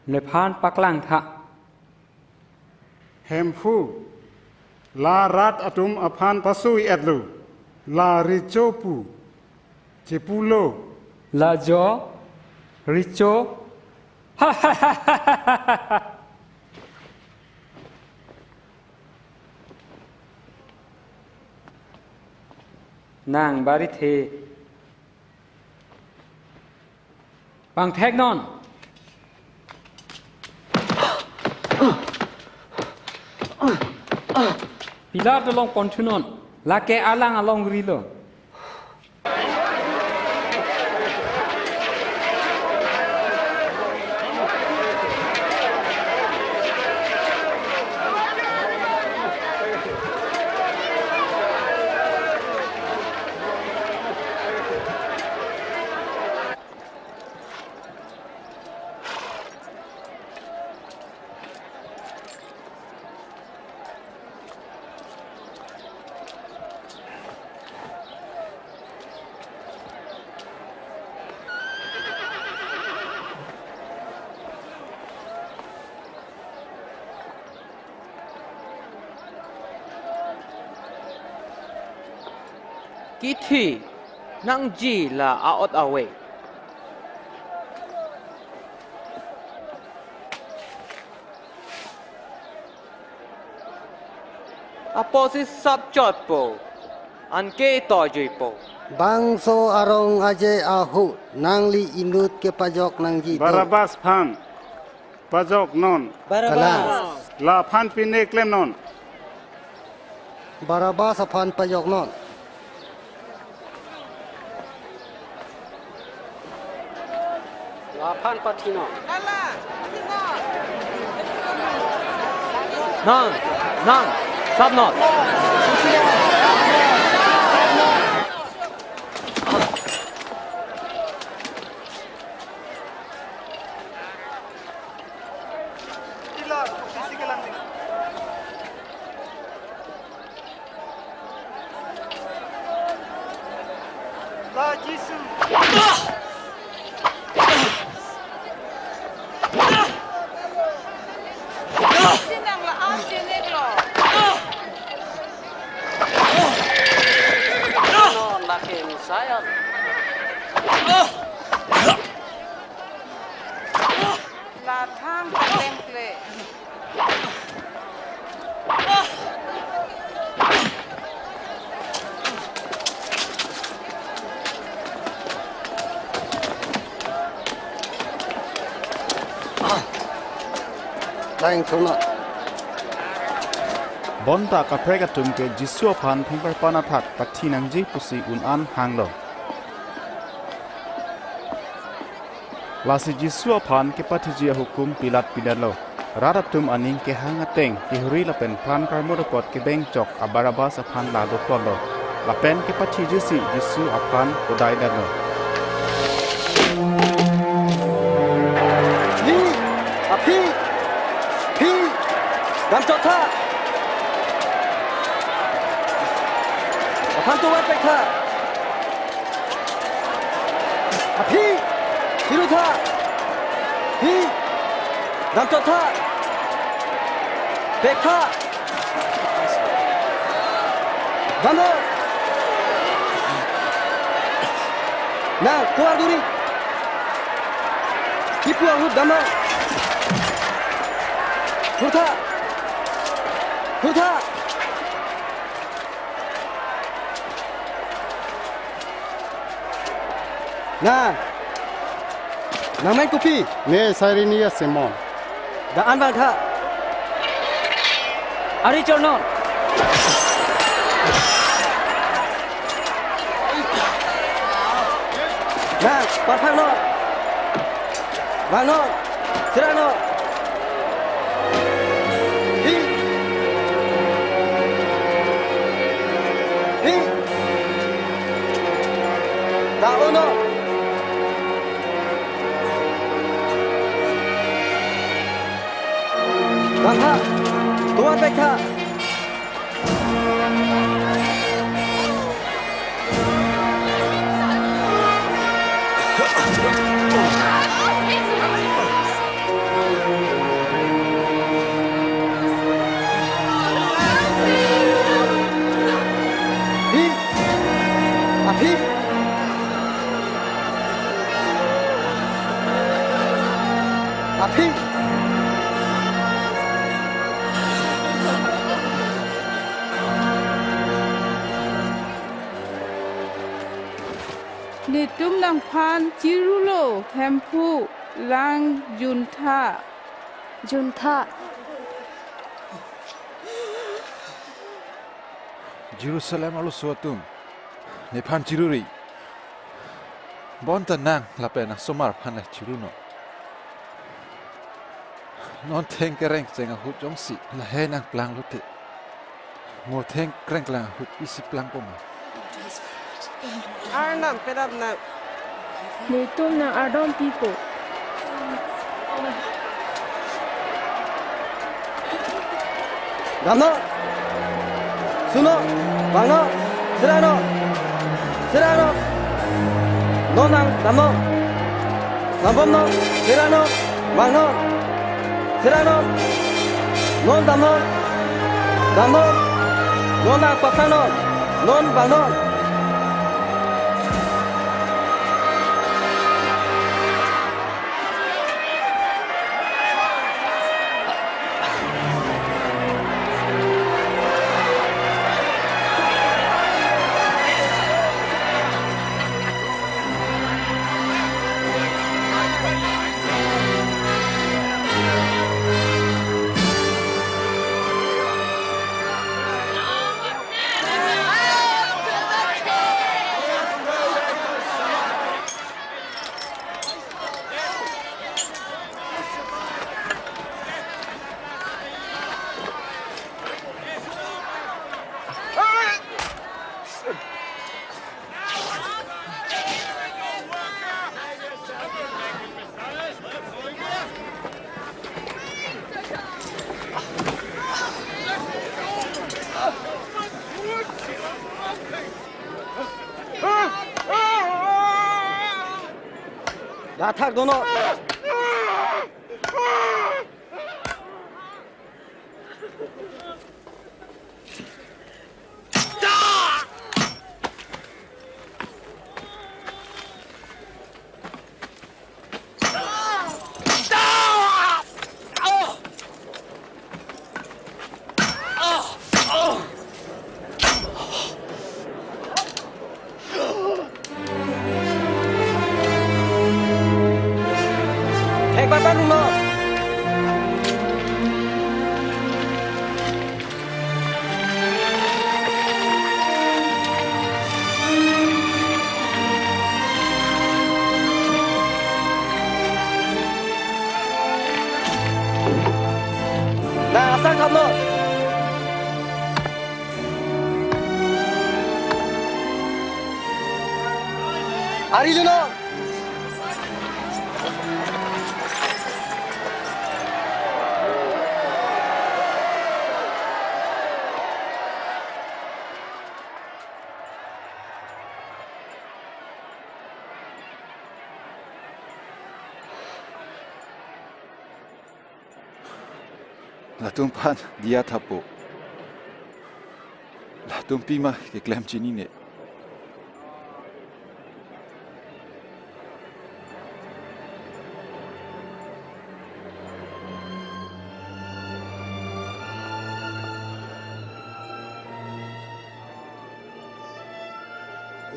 Lephan paklang tha. hemfu la rat atum aphan pasui edlu la richo pu chipulo La jo richo ha ha ha ha ha ha. Nang bari the bang thek non pilar along pontunon la ke alang along rilo kithi nang ji la aot awe apo si sap chot po an ke to jui po Bangso arong aje ahu Nangli inut ke pajok nangji do. Barabas phan pajok non Barabas. la phan pine klem non Barabas aphan pajok non. Aphan patino. nang nang sap not La Jisu. Sinang la am jenek lo. Non laken saya. La thang kelem kle. Lain thona. Bonta kaprega tumke Jisu aphan thingpar panathat pathi nangji pusi unan hanglo. Lasi Jisu aphan ke pathiji hukum pilat pidalo. Raratum aning ke hangateng ke huri lapen plan karmodopot ke bengchok abarabas aphan lado polo. Lapen ke pathiji si Jisu aphan kodai dalo. dam chotha aphan to wat tha aphi hirutha hi dam chotha bekha dam na kuar duri kipu ahu dam hirutha hirutha na main kopi ne sarinia semon da an bang tha ari chorno na parphang no bang no sira no da ono Bangha, tuan bekha. Hi, api. Api. Ni tum nang phan jirulo hempu lang juntha. Juntha. Jerusalem alu suatum nephan chiruri bonta nang lapen somar phan chiruno non theng kereng chenga hu jongsi la he nang plang lute ngo theng kreng klang hu isi plang pom Arnam pedam na. Ni tum nang ardom people. Damo. Suno, bangno, sirano. Sirano. Nonang damo. Nambomno, sirano, bangno. Sirano. Non damo. Damo. Nonang papano. Non bangno. ลาทักโดนสร้างทำโน่อาริลุโนLatung pan dia tapo. Latung pima ke kelem cini ne.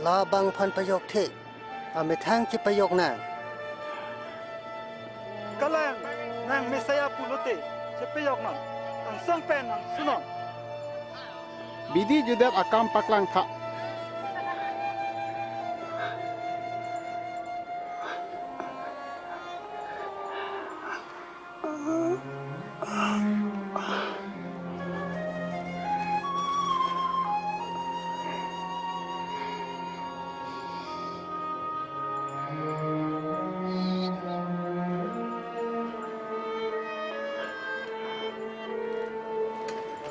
La bang phan payok the methang chi payok na kelang nang mesaya pulote sepeyok nan ang sangpen nang sunon Bidi judap akam paklang tha.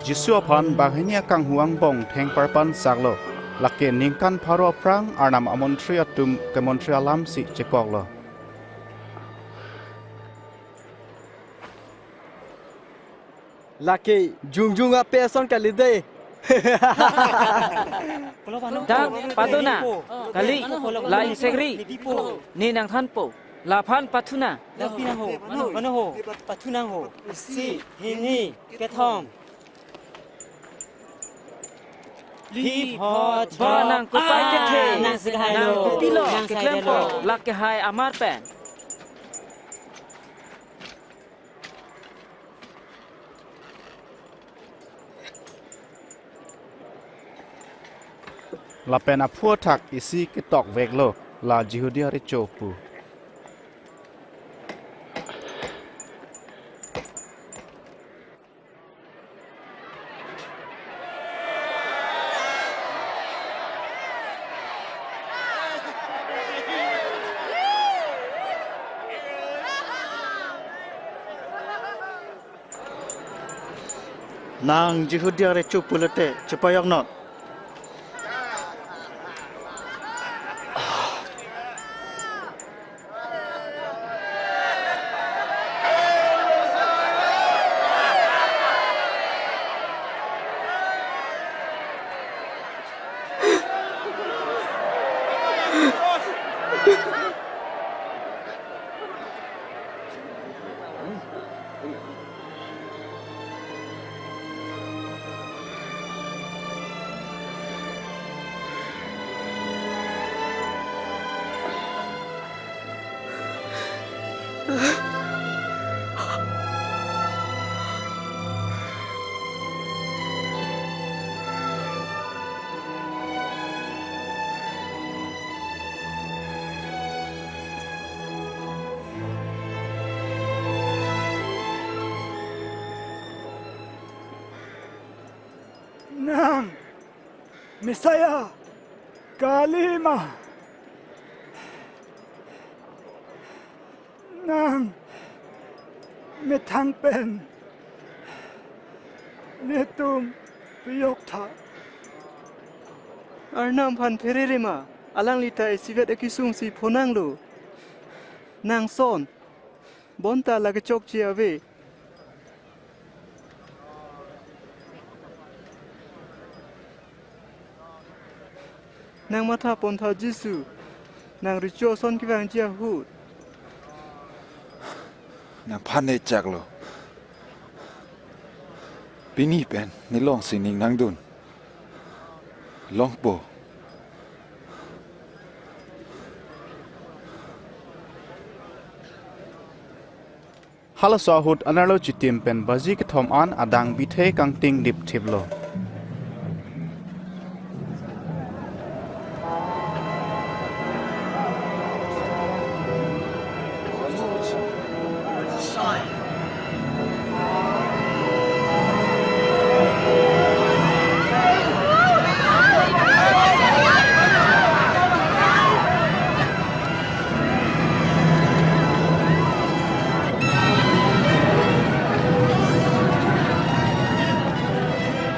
Jisu aphan baghenia kang huang bong theng parpan saklo lake ningkan pharo prang arnam amontri atum kemontri alam si chekoklo laki jungjung ape son kalide dak padona kali lain segri ni nang thanpo laphan pathuna lapinang ho mano ho pathunang ho si hini kethom li hot nang ko pai ke the nang sigai lo pilo ke klempo lak ke hai amar pen lapen aphua thak isi ke tok veklo la jihudia ri chopu Nang jihudia recu pulete cepayok not. nang mesaya kalima nang methang pen netum piyok tha arnam phan phererema alang lita sivet ekisung si phonang lo นางซ่อนบอนตาลากจกเจียเวนางมัทาปนทาจิสุนางริโจซอนกิวังเจียฮูด นางพันเนจักโลปีนี้เป็นในลองสินิงนางดุนลองโปฮัลโหลสาหุดอันนั้นเราจิตเต็มเป็นบาจิกทอมอันอดังบิเทกังติงดิบทิบโล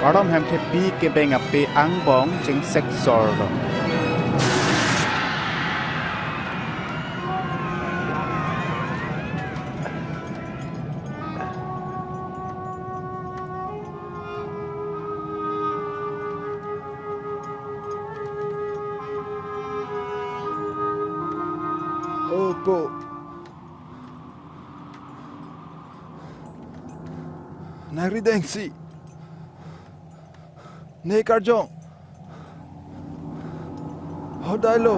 KARDOM hem the pi ke beng a pe ang bong ching sek sor lo Opo Nagri dengsi Ne karjong Hodai lo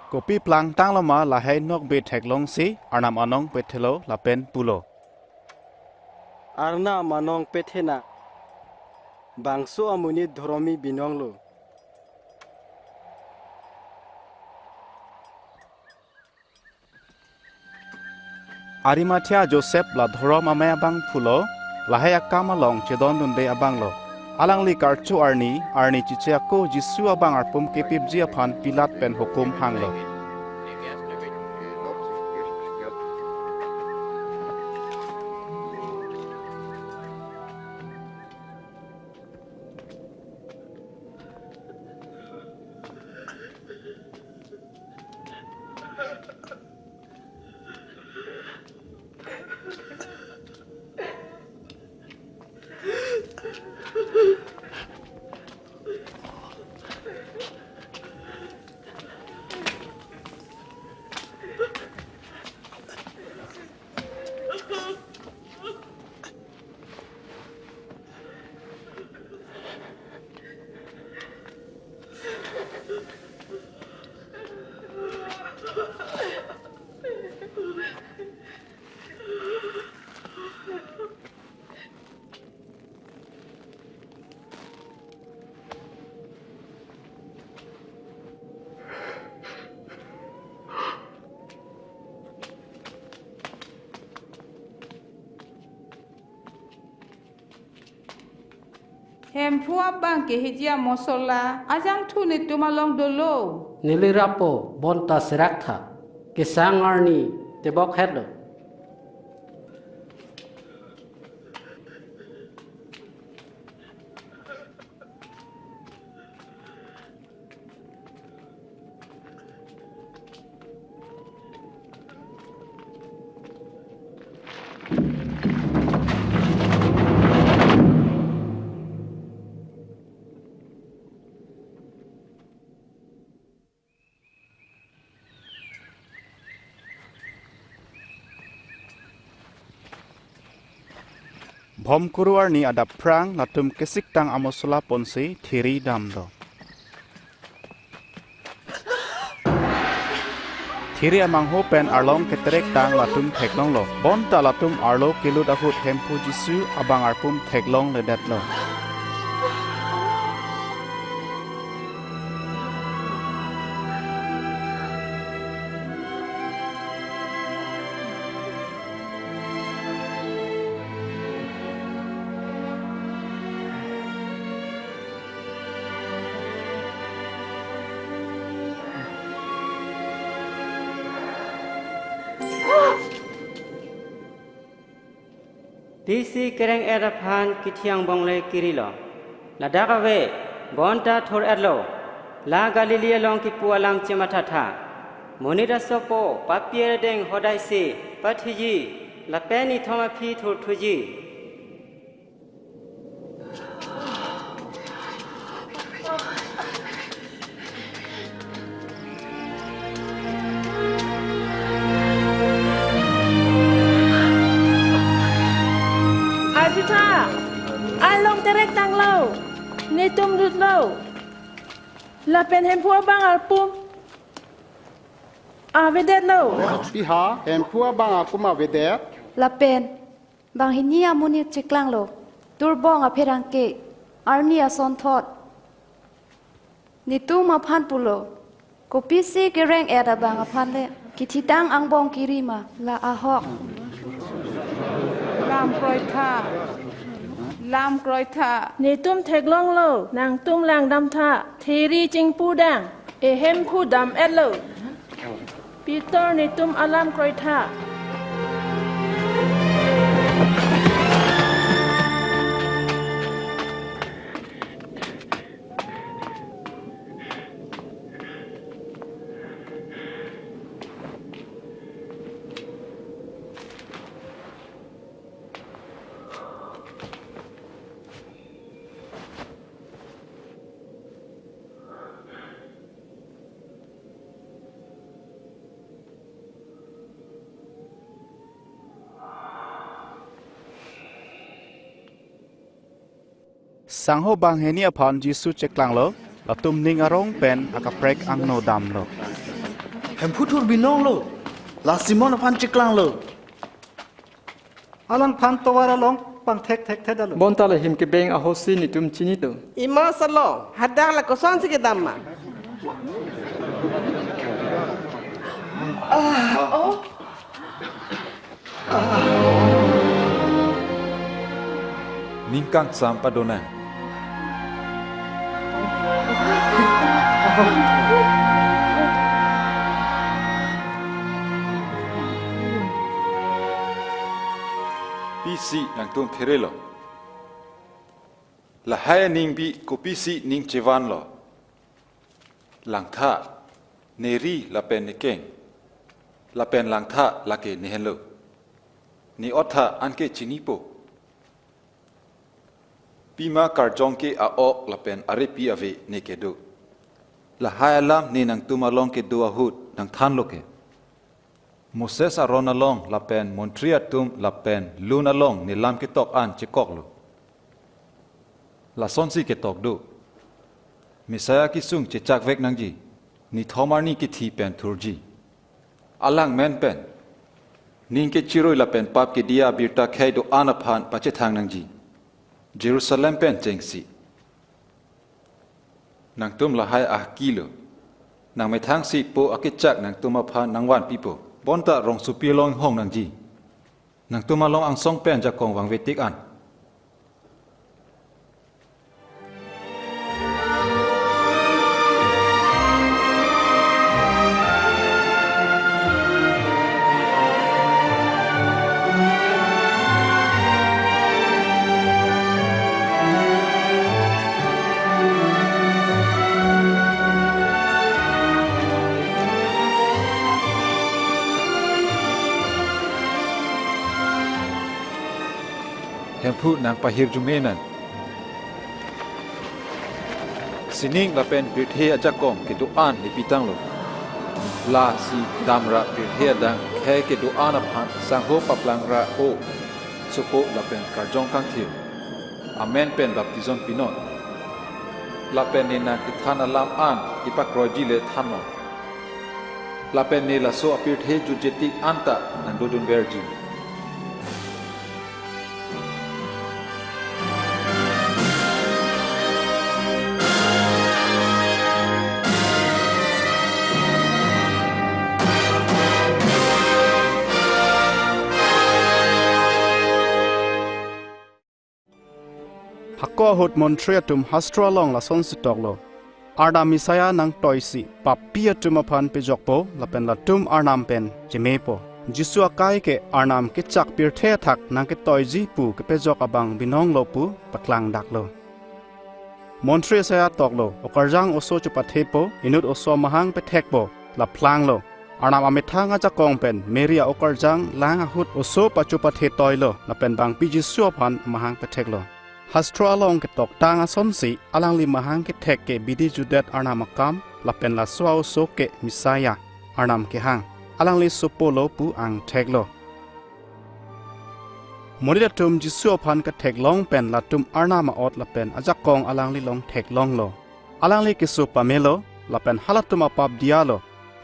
Kopi plang tang lama lahai nok be thek long si arnam anong pethelo lapen pulo Arna manong pethena Bangso amuni dhoromi binonglo Arimathia Joseph la dhorom amaya bang phulo lahai akama long chedon dunde abang lo alangli karchu arni chiche ko Jisu abang arpum ke pipji aphan pilat pen hukum hanglo Hem phua bang ke hijia mosola ajang thu ni tumalong dolo nili rapo bonta serakha ke sangarni te bok hedlo Bom kuruar ni ada prang latum kesik tang amosola ponsi thiri dam do Thiri amang ho pen arlong keterek tang latum theklong lo bon ta latum arlo kilu dahut hempu Jisu abang arpum theklong ledat lo Tisi kereng aphan kithiang bongle kirilo ladaka we บอนตาทอร์แอดโลลากาลิลีลองกิปัวลังเจมาทัทาโมนิดาสโปปาเปียเดงฮอไดเซปัทจีลาเปนิทอมาพีทูทูจีAlong terek tang lau, ni tum rut lau. Lapen hempua bang alpum, avideo lau. Piha hempua bang aku ma vedet. Lapen, bang hini amuni ceklang lo, turbong apherangke, arni asonte. Ni tu aphan pulo, kopi si gereng ada bang aphan le, kititang angbong kirima la ahok. Lam kroi tha Lam kroi tha นี่ตุ้มเทกลองโลนางตุ้มลางดำท่าทีรีจิงปูดังเอเฮมผู้ดำเอ็ดโลปีเตอร์นี่ตุ้มอลามกรอยท่า สังโฮบางเฮนี่อพรจิสุเจกลังโลละตุมนิงอารองเป็นอากาเปรกอังโนดำโลเห็นพูดทูบินองโลลาซิมอนพันจิกลังโล alang phan tawara long pang thek dalo bon ta le him ke beng a hosi ni tum chini to Ima salo, hadang la kosan si kedam ma. ningchepangsam padonan pisi nang tum pherelo la hai ning bi ko pisi ning chevan lo lang tha neri la pen ne keng la pen lang tha la ke ne hello ni otha an ke chini po pima karjong ke a ok la pen are pi ave ne ke do la hai alam ni nang tum along ke do ahut nang than lo ke Moses aron along lapen Montreatum lapen lun along ni lam ke tok an chekok lo la sonsi ke tok do misaya ki sung chechak vek nangji ni thomar ni ki thi pen thurji alang men pen ning ke chiroi lapen pap ke dia birta khai do anaphan pache thang nangji Jerusalem pen chengsi nang tum la hai ah kilo nang methang si po akichak nang tum aphan nangwan pipo bonta rong supi long hong nang ji nang tuma long ang song pen ja kong wang vetik anพูนางปะฮิรจุเมนันสินิงละเป็นปิเทอจักกอมกิตุอันลิปิตังโลลาสีดามระปิเทดังแค่กิตุอันพันสังโฮปปลังระโอสุโปละเป็นการจงกังทิวอเมนเป็นบัพติซอนปินอนละเป็นนินากิทานอลามอันกิปักรอจิเลทันนละเป็นนิลาโซอปิเทจุเจติอันตะนันโดดุนเวอร์จินก็หดมอนเทรียตุมฮัสตรลองละซอนสิตอกโลอาร์ดามิสายานังตอยสิปับปียตุมพันเปจอกโปละเป็นละตุมอาร์นามเป็นเจเมโปจิสุอากายเกอาร์นามเกจักปีเททักนังเกตอยจีปูเกเปจอกอบังบินองโลปูปะกลางดักโล มอนทรีเซียตอกโลอกรจังโอโซจุปะเทโปอินุดโอโซมหังเปเทกโปลาพลางโลอานามอเมทางอาจะกองเป็นเมเรียอกรจังล้างหุดโอโซปัจจุปะเทตอยโลลาเป็นบางปีจิสัวพันมหังเปเทกโลฮัสทรอลองเกตอกตางอสอนสีอลังลิมหังเกเทกเกบิดีจูเดตอานามกามลาเป็นลาสวาโอโซเกมิสายาอานามเกหังอลังลิสุโปโลปูอังเทกโลมอนิดตุมจิสัวพันกะเทกลองเป็นละตุมอานามาอดละเป็นอาจักกองอลังลิลองเทกลองโลอลังลิกิสุปะเมโลละเป็นฮัลตุมาปับเดียโล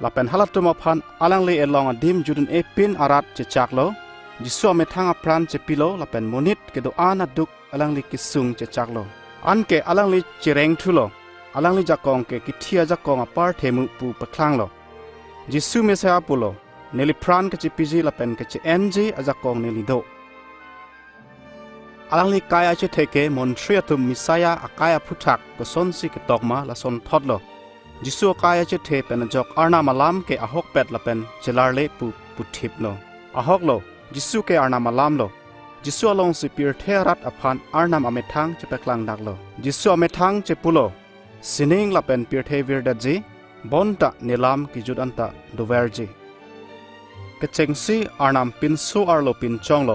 ละเป็นฮัลตุมาพันอลังลิเอลองอดิมจุดนเอปินอารัดเจจักโลจิสัวเมทังอพรานเจปิโลละเป็นมอนิดเกโดอานาดุกอลังลิกิสุงเจจักโลอันเกอลังลิเจเรงทุโลอลังลิจักกองเกกิเทียจักกองอปาร์เทมุปูปะคลังโลจิสุเมเซอาปุโลเนลิพรานกะจิปิจิละเป็นกะเจเอ็นจีอาจักกองเนลิโดอลังลิกายอาเชเทเกมอนทรียตุมมิสายาอากายพุทธักก็สนสิกตอกมาละสนทอดโลจิสุกายอาเชเทเป็นจอกอานามาลามเกอหกเป็ดละเป็นเจลาร์เลปุทิบโลอหกโลจิสุเกอานามาลามโลจิสุลงสิปิรเทรัตอภันอานามอเมทังจะไปกลางดักโลจิสุอเมทังเจปุโลสินิงละเป็นปิรเทวิรดัจีบอนตะเนลามกิจุดอันตะดูเวรจีกเจงซีอานามปินซูอาร์โลปินจองโล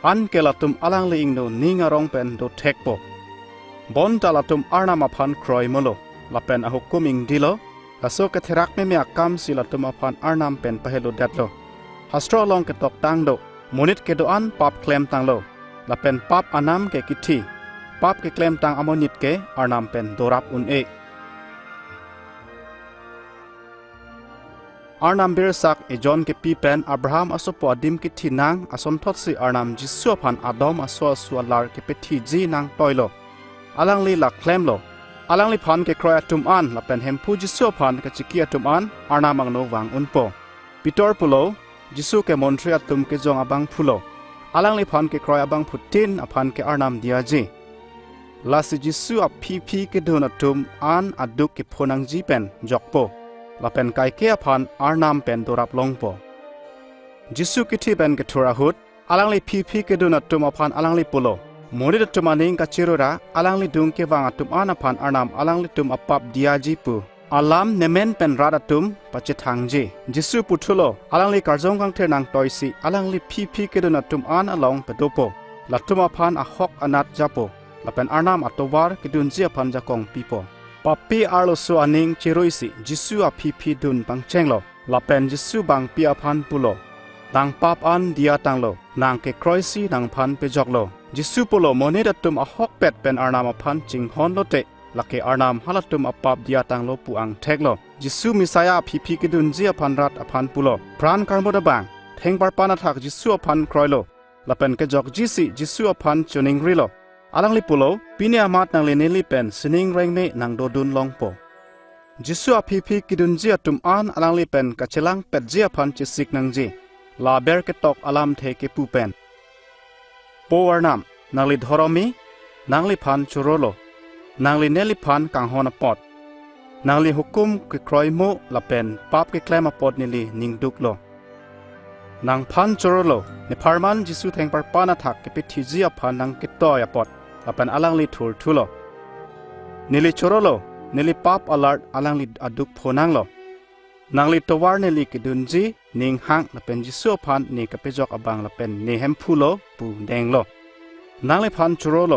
อันเกลตุมอลังลิงโนนิงารองเป็นโดเทกโปบอนตาลตุมอาร์นามาพันครอยมโลลาเป็นอหุกุมิงดิโลลาโซเกเทรักเมเมียกัมสิลตุมอพันอาร์นามเป็นปะเฮโลเดดโลฮัสโตรลองเกตอกตังโดมนิดเกโดอันปับเคลมตังโลลาเป็นปับอานามเกกิทีปับเกเคลมตังอมนิดเกอาร์นามเป็นโดรับอุนเออาร์นามเบรซักเอจอนเกปีเป็นอับราฮัมอสปอดิมกิทีนางอสมทศสิอาร์นามจิสัวพันอาดอมอสวสวลาร์เกเปทีจีนางตอยโลอลังลีลักเคลมโลอลังลีพันเกครอยตุมอันละเป็นเฮมพูจิสัวพันเกจิกีตุมอันอาร์นามังโนวังอุนโปปิตอร์พุโลจิสุเกมอนทรียตุมเกจงอบังพุโลอลังลีพันเกครอยอบังพุตินอพันเกอาร์นามเดียจีลาสิจิสุอพีเกดูนตุมอันอดุกเกพนังจีเป็นจอกโปลาเป็นไกเกียพันอาร์นามเป็นตัวรับลงโปจิสุกิที่เป็นกทุระหุดอลังลิพีเกดูนัตุมอพันอลังลิปุโลมอดิดตุมานิงกัจจิรุระอลังลิดุงเกวังตุมอานาพันอาร์นามอลังลิตุมอปับดิอาจิปูอาลามเนเมนเป็นราดตุมปัจจิทังจีจิสุปุทุโลอลังลิการจงกังเทนังตอยซีอลังลิพีเกดูนัตุมอานาลองเปโดโปลัตุมอพันอหอกอนัดจับโปลาเป็นอาร์นามอัตวาร์เกดุนเจียพันจักองปีโปปัปปีอาร์โลสุอานิงเจรุยสิจิสุอาพีดุนบังเชงโลลาเป็นจิสุบังปีอาพันปุโลดังปับอันเดียตังโลนางเกครอยซีนางพันเปจอกโลจิสุปุโลโมเนดตุมอหอกเป็ดเป็นอาร์นามพันจิงฮอนโลเตลักเกอาร์นามฮัลตุมอปับเดียตังโลปูอังเทกโลจิสุมิสายาพีกดุนเจียพันรัตอพันปุโลพรานการโมดบังเทงปาร์ปานาทักจิสุอพันครอยโลลาเป็นเกจอกจิสุอพันชนิงริโลอลังลิปุโลปีเนียอามัดนางเลเนลิเป็นสินิงเรงเมนางโดดุนลองโปจิสุอาพีกิดุนเจียตุมอันอลังลิเป็นกัจเจลังเป็ดเจียพันจิสิกนังจีลาเบร์เกตอกอลัมเทเกปูเป็นโปวาร์นามนางลิดฮอรมีนางลิพันชูโรโลนางลิเนลิพันกังฮอนปอดนางลิฮุกุมเกครอยโมลาเป็นปับเกเคลมปอดนิลินิงดุกโลนางพันชูโรโลในพาร์มันจิสุแทงปาร์ปานาทักเกปิทิเจียพันนางเกตอยปอดลาเป็นอลังลิทูร์ทูโลนิลิชูโรโลนิลิปับอลาร์อลังลิอดุกโพนังโลนางลิตวาร์นิลิกิดุนจีนิงฮังละเป็นจิสุพันนี่กเปจอกอบังละเป็นเนเฮมพูโลปูแดงโลนางลิพันชูโรโล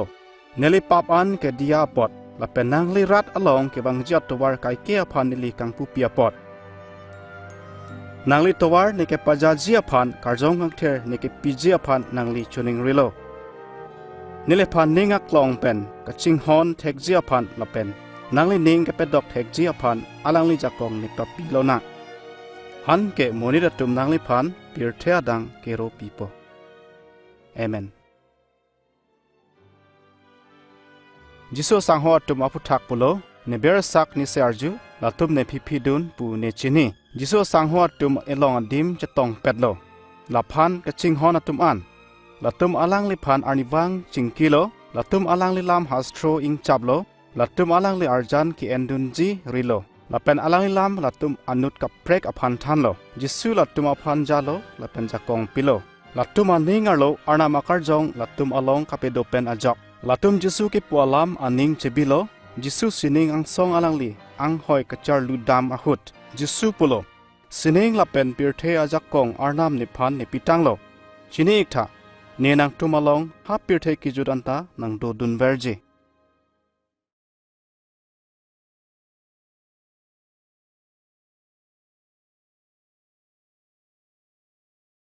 นิลิปับอันเกดียาปอดละเป็นนางลิรัดอลองเกบังจัตตวาร์ไกเกียพันนิลิกังปูเปียปอดนางลิตวาร์นี่เกปจาจียพันการจงกังเทอร์นี่เกปีจียพันนางลิชนิงริโลนิเลพันนิงักลองเป็นกะจิงฮอนเทกเจียพันละเป็นนางลินิงกะเป็ดดอกเทกเจียพันอลังลิจักกองนิปปีโลนะอันเกโมนิดตุมนางลิพันปีร์เทียดังเกโรปีโปเอเมนจิโซสังหอตุมอพุทักปุโลเนเบรซักนิเซอาร์จูละตุมเนพีดุนปูเนจินีจิโซสังหอตุมเอลองอดิมจะตองเป็ดโลละพันกะจิงฮอนตุมอันละตุมอลังลิพันอานิวังจิงกิโลละตุมอลังลิลามฮัสโตรอิงจับโลละตุมอลังลิอาร์จันkiเอนดุนจีริโลละเป็นอลังลิลามละตุมอนุตกับเพรกอพันทันโลจิสุละตุมอพันจาโลละเป็นจักองปิโลละตุมอนิงอาโลอาร์นามาคาร์จงละตุมอลองกับเปโดเป็นอจอกละตุมจิสุกิปัวลามอนิงเจบิโล Jisu sining ang song alangli ang hoi kachar ludam ahut. Jisu pulo sining lapen pirthe ajak kong arnam ni phan ni pitang lo. Chini ikta nenang tumalong ha pirthe kijud anta nang do dun verji.